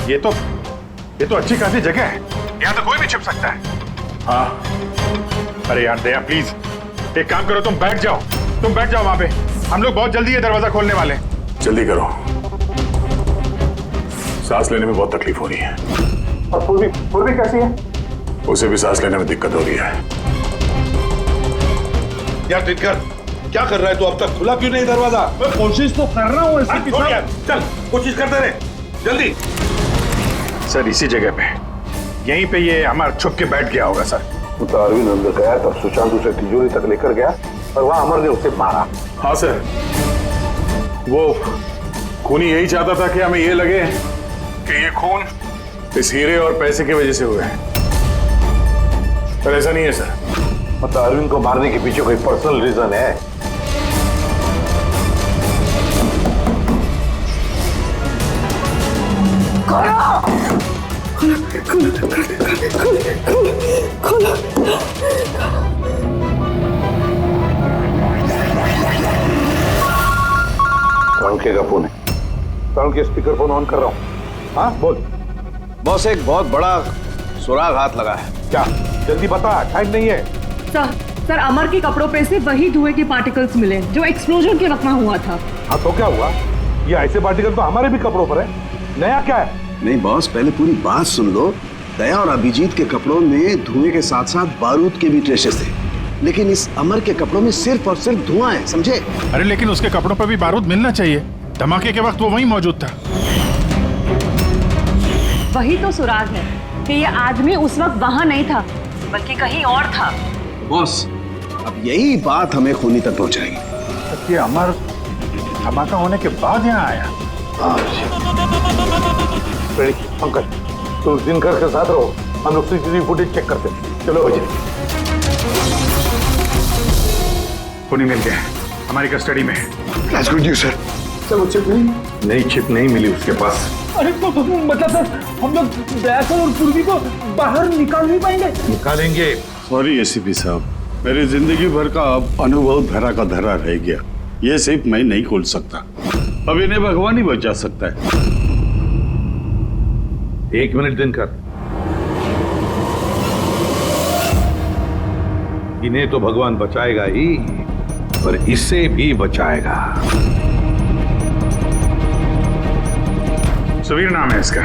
ये तो अच्छी खासी जगह है, यहाँ तो कोई भी छिप सकता है। हाँ। अरे यार दया प्लीज, एक काम करो, तुम बैठ जाओ वहां पे, हम लोग बहुत जल्दी ये दरवाजा खोलने वाले हैं। जल्दी करो, सांस लेने में बहुत तकलीफ हो रही है। और पूर्वी कैसी है? उसे भी सांस लेने में दिक्कत हो रही है। यार दिनकर, क्या कर रहा है तू? अब तक खुला क्यों नहीं दरवाजा? मैं कोशिश तो कर रहा हूँ। चल कोशिश करते रहे, जल्दी। सर इसी जगह पे, यहीं पे ये अमर छुप के बैठ गया होगा सर। तो अरविंद अंदर गया, तब सुशांत उसे तिजोरी तक लेकर गया और वहां अमर ने उसे मारा। हाँ सर, वो खूनी यही चाहता था कि हमें ये लगे कि ये खून इस हीरे और पैसे की वजह से हुए हैं, पर ऐसा नहीं है सर। मतलब अरविंद को मारने के पीछे कोई पर्सनल रीजन है? राहुल का फोन है। राहुल के स्पीकर फोन ऑन कर रहा हूँ। हाँ बोल। बॉस, एक बहुत बड़ा सुराग हाथ लगा है। क्या? जल्दी बता, टाइम नहीं है। सर अमर के कपड़ों पे से वही धुएं के पार्टिकल्स मिले जो एक्सप्लोजन के वक्त में हुआ था। हाँ तो क्या हुआ? ये ऐसे पार्टिकल तो हमारे भी कपड़ों पर है। नया क्या है? नहीं बॉस, पहले पूरी बात सुन लो। दया और अभिजीत के कपड़ों में धुएं के साथ साथ बारूद के भी ट्रेसेस थे, लेकिन इस अमर के कपड़ों में सिर्फ और सिर्फ धुआं है, समझे? अरे लेकिन उसके कपड़ों पर भी बारूद मिलना चाहिए। धमाके के वक्त वो वहीं मौजूद था। वही तो सुराग है कि ये आदमी उस वक्त वहाँ नहीं था बल्कि कहीं और था। बॉस, अब यही बात हमें खूनी तक पहुंचाएगी। ये अमर धमाका होने के बाद यहाँ आया। पंकज, तुम दिनकर के साथ रहो, हम लोग सीसीटीवी फुटेज चेक करते हैं। चलो बजे। खूनी मिल गया, हमारी कस्टडी में। That's good news, sir. Sir वो चिप नहीं? नई चिप नहीं मिली उसके पास। अरे तो मतलब सर, हम लोग दया सर और पूर्वी को बाहर निकाल नहीं पाएंगे? निकालेंगे। सॉरी एसीपी साहब, मेरी जिंदगी भर का अब अनुभव धरा का धरा रह गया। ये सिर्फ मैं नहीं खोल सकता, अब इन्हें भगवान ही बचा सकता है। एक मिनट दिनकर, इन्हें तो भगवान बचाएगा ही, पर इसे भी बचाएगा। सुवीर नाम है इसका।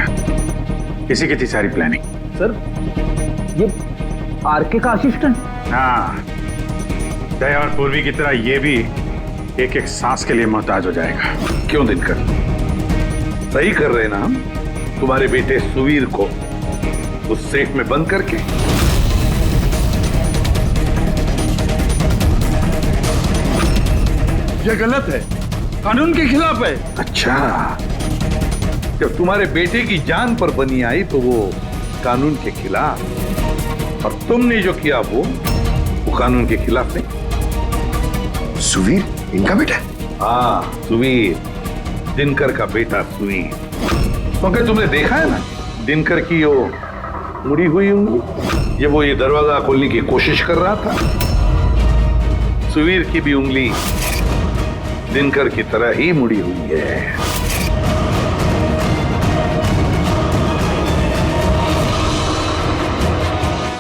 किसी की थी सारी प्लानिंग। सर ये आरके का असिस्टेंट? हाँ, दया और पूर्वी की तरह ये भी एक एक सांस के लिए मोहताज हो जाएगा। क्यों दिनकर? सही कर रहे ना हम? तुम्हारे बेटे सुवीर को उस सेफ में बंद करके। ये गलत है, कानून के खिलाफ है। अच्छा, जब तुम्हारे बेटे की जान पर बनी आई तो वो कानून के खिलाफ, और तुमने जो किया वो कानून के खिलाफ नहीं। सुवीर इनका बेटा? हाँ सुवीर, दिनकर का बेटा सुवीर। मगर तुमने देखा है ना दिनकर की वो मुड़ी हुई उंगली, ये वो ये दरवाजा खोलने की कोशिश कर रहा था। सुवीर की भी उंगली दिनकर की तरह ही मुड़ी हुई है।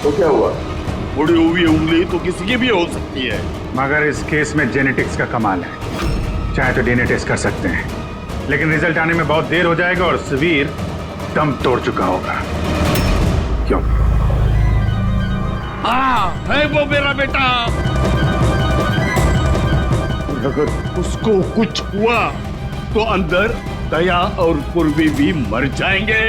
तो क्या हुआ? मुड़ी हुई उंगली तो किसी की भी हो सकती है, मगर इस केस में जेनेटिक्स का कमाल है। चाहे तो डीएनए टेस्ट कर सकते हैं, लेकिन रिजल्ट आने में बहुत देर हो जाएगा और सुवीर दम तोड़ चुका होगा। क्यों? हाँ, है वो मेरा बेटा। अगर उसको कुछ हुआ तो अंदर दया और पूर्वी भी मर जाएंगे।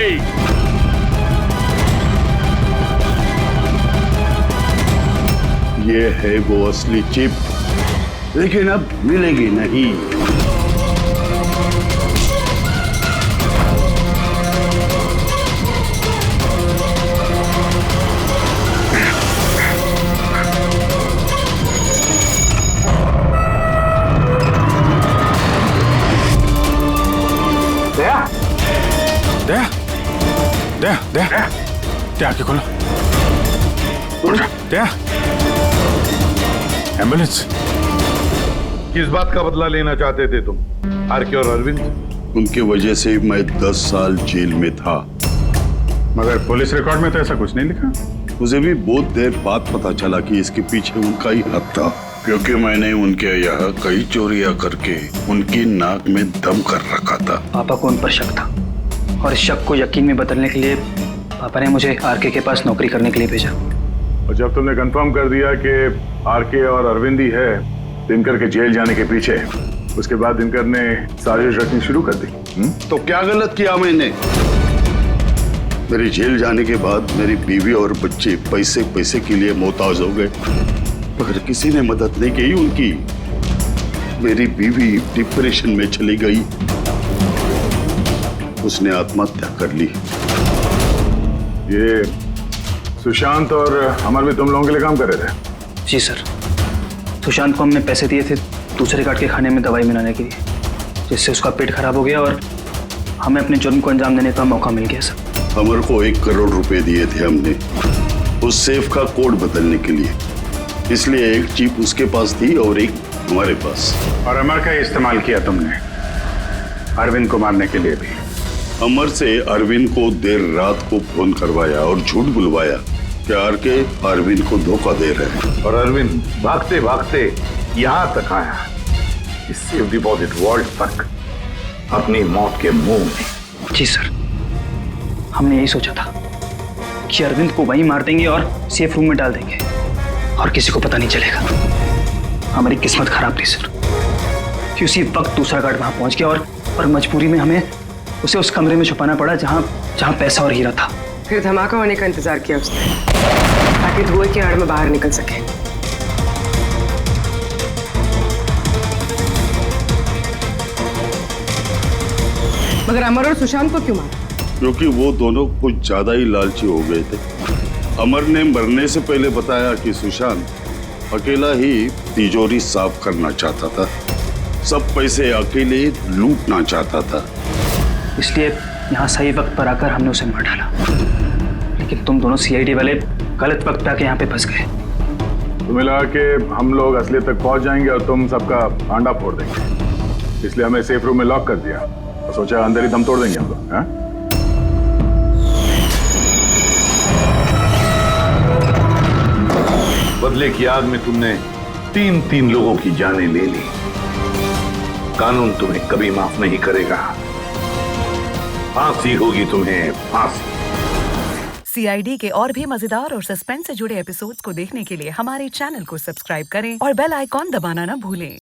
ये है वो असली चिप, लेकिन अब मिलेगी नहीं। दया, दया, दया, दया आंखें खोलो। उठ जा, दया। एम्बुलेंस। किस बात का बदला लेना चाहते थे तुम, आरके और अरविंद? उनकी वजह से मैं 10 साल जेल में था। मगर पुलिस रिकॉर्ड में तो ऐसा कुछ नहीं लिखा। मुझे भी बहुत देर बाद पता चला कि इसके पीछे उनका ही हाथ था, क्योंकि मैंने उनके यहाँ कई चोरियां करके उनकी नाक में दम कर रखा था। पापा को उन पर शक था और इस शक को यकीन में बदलने के लिए पापा ने मुझे आरके के पास नौकरी करने के लिए भेजा। और जब तुमने कंफर्म कर दिया कि आरके और अरविंद ही है दिनकर के जेल जाने के पीछे, उसके बाद दिनकर ने साजिश रचनी शुरू कर दी। तो क्या गलत किया मैंने? मेरी जेल जाने के बाद मेरी बीवी और बच्चे पैसे पैसे के लिए मोहताज हो गए, मगर किसी ने मदद नहीं की उनकी। मेरी बीवी डिप्रेशन में चली गई, उसने आत्महत्या कर ली। ये सुशांत और अमर भी तुम लोगों के लिए काम कर रहे थे? जी सर, सुशांत को हमने पैसे दिए थे दूसरे कार्ड के खाने में दवाई मिलाने के लिए, जिससे उसका पेट खराब हो गया और हमें अपने जुर्म को अंजाम देने का मौका मिल गया सर। अमर को 1 करोड़ रुपए दिए थे हमने उस सेफ का कोड बदलने के लिए, इसलिए एक चिप उसके पास थी और एक हमारे पास। और अमर का इस्तेमाल किया तुमने अरविंद को मारने के लिए भी? अमर से अरविंद को देर रात को फोन करवाया और झूठ बुलवाया कि आरके अरविंद को धोखा दे रहे हैं। और अरविंद भागते भागते यहाँ तक आया, इस सेफ डिपॉजिट वॉल्ट तक, अपनी मौत के मुंह में। जी सर, हमने यही सोचा था कि अरविंद को वहीं मार देंगे और सेफ रूम में डाल देंगे और किसी को पता नहीं चलेगा। हमारी किस्मत खराब थी सर कि उसी वक्त दूसरा गार्ड वहां पहुंच गया और मजबूरी में हमें उसे उस कमरे में छुपाना पड़ा जहां पैसा और हीरा था। फिर धमाका होने का इंतजार किया उसने ताकि धुएं की आड़ में बाहर निकल सके। मगर अमर और सुशांत को क्यों मारा? क्योंकि वो दोनों कुछ ज्यादा ही लालची हो गए थे। अमर ने मरने से पहले बताया कि सुशांत अकेला ही तिजोरी साफ करना चाहता था, सब पैसे अकेले लूटना चाहता था, इसलिए यहाँ सही वक्त पर आकर हमने उसे मार डाला। लेकिन तुम दोनों सीआईडी वाले गलत वक्त पे आके यहाँ पे फंस गए। तुम्हें लगा कि हम लोग असलियत तक पहुंच जाएंगे और तुम सबका आंडा फोड़ देंगे, इसलिए हमें सेफ रूम में लॉक कर दिया और सोचा अंदर ही दम तोड़ देंगे हम लोग। हाँ? बदले की आग में तुमने 3 लोगों की जानें ले ली। कानून तुम्हें कभी माफ नहीं करेगा, फांसी होगी तुम्हें, फांसी। सीआईडी के और भी मजेदार और सस्पेंस से जुड़े एपिसोड्स को देखने के लिए हमारे चैनल को सब्सक्राइब करें और बेल आइकॉन दबाना ना भूलें।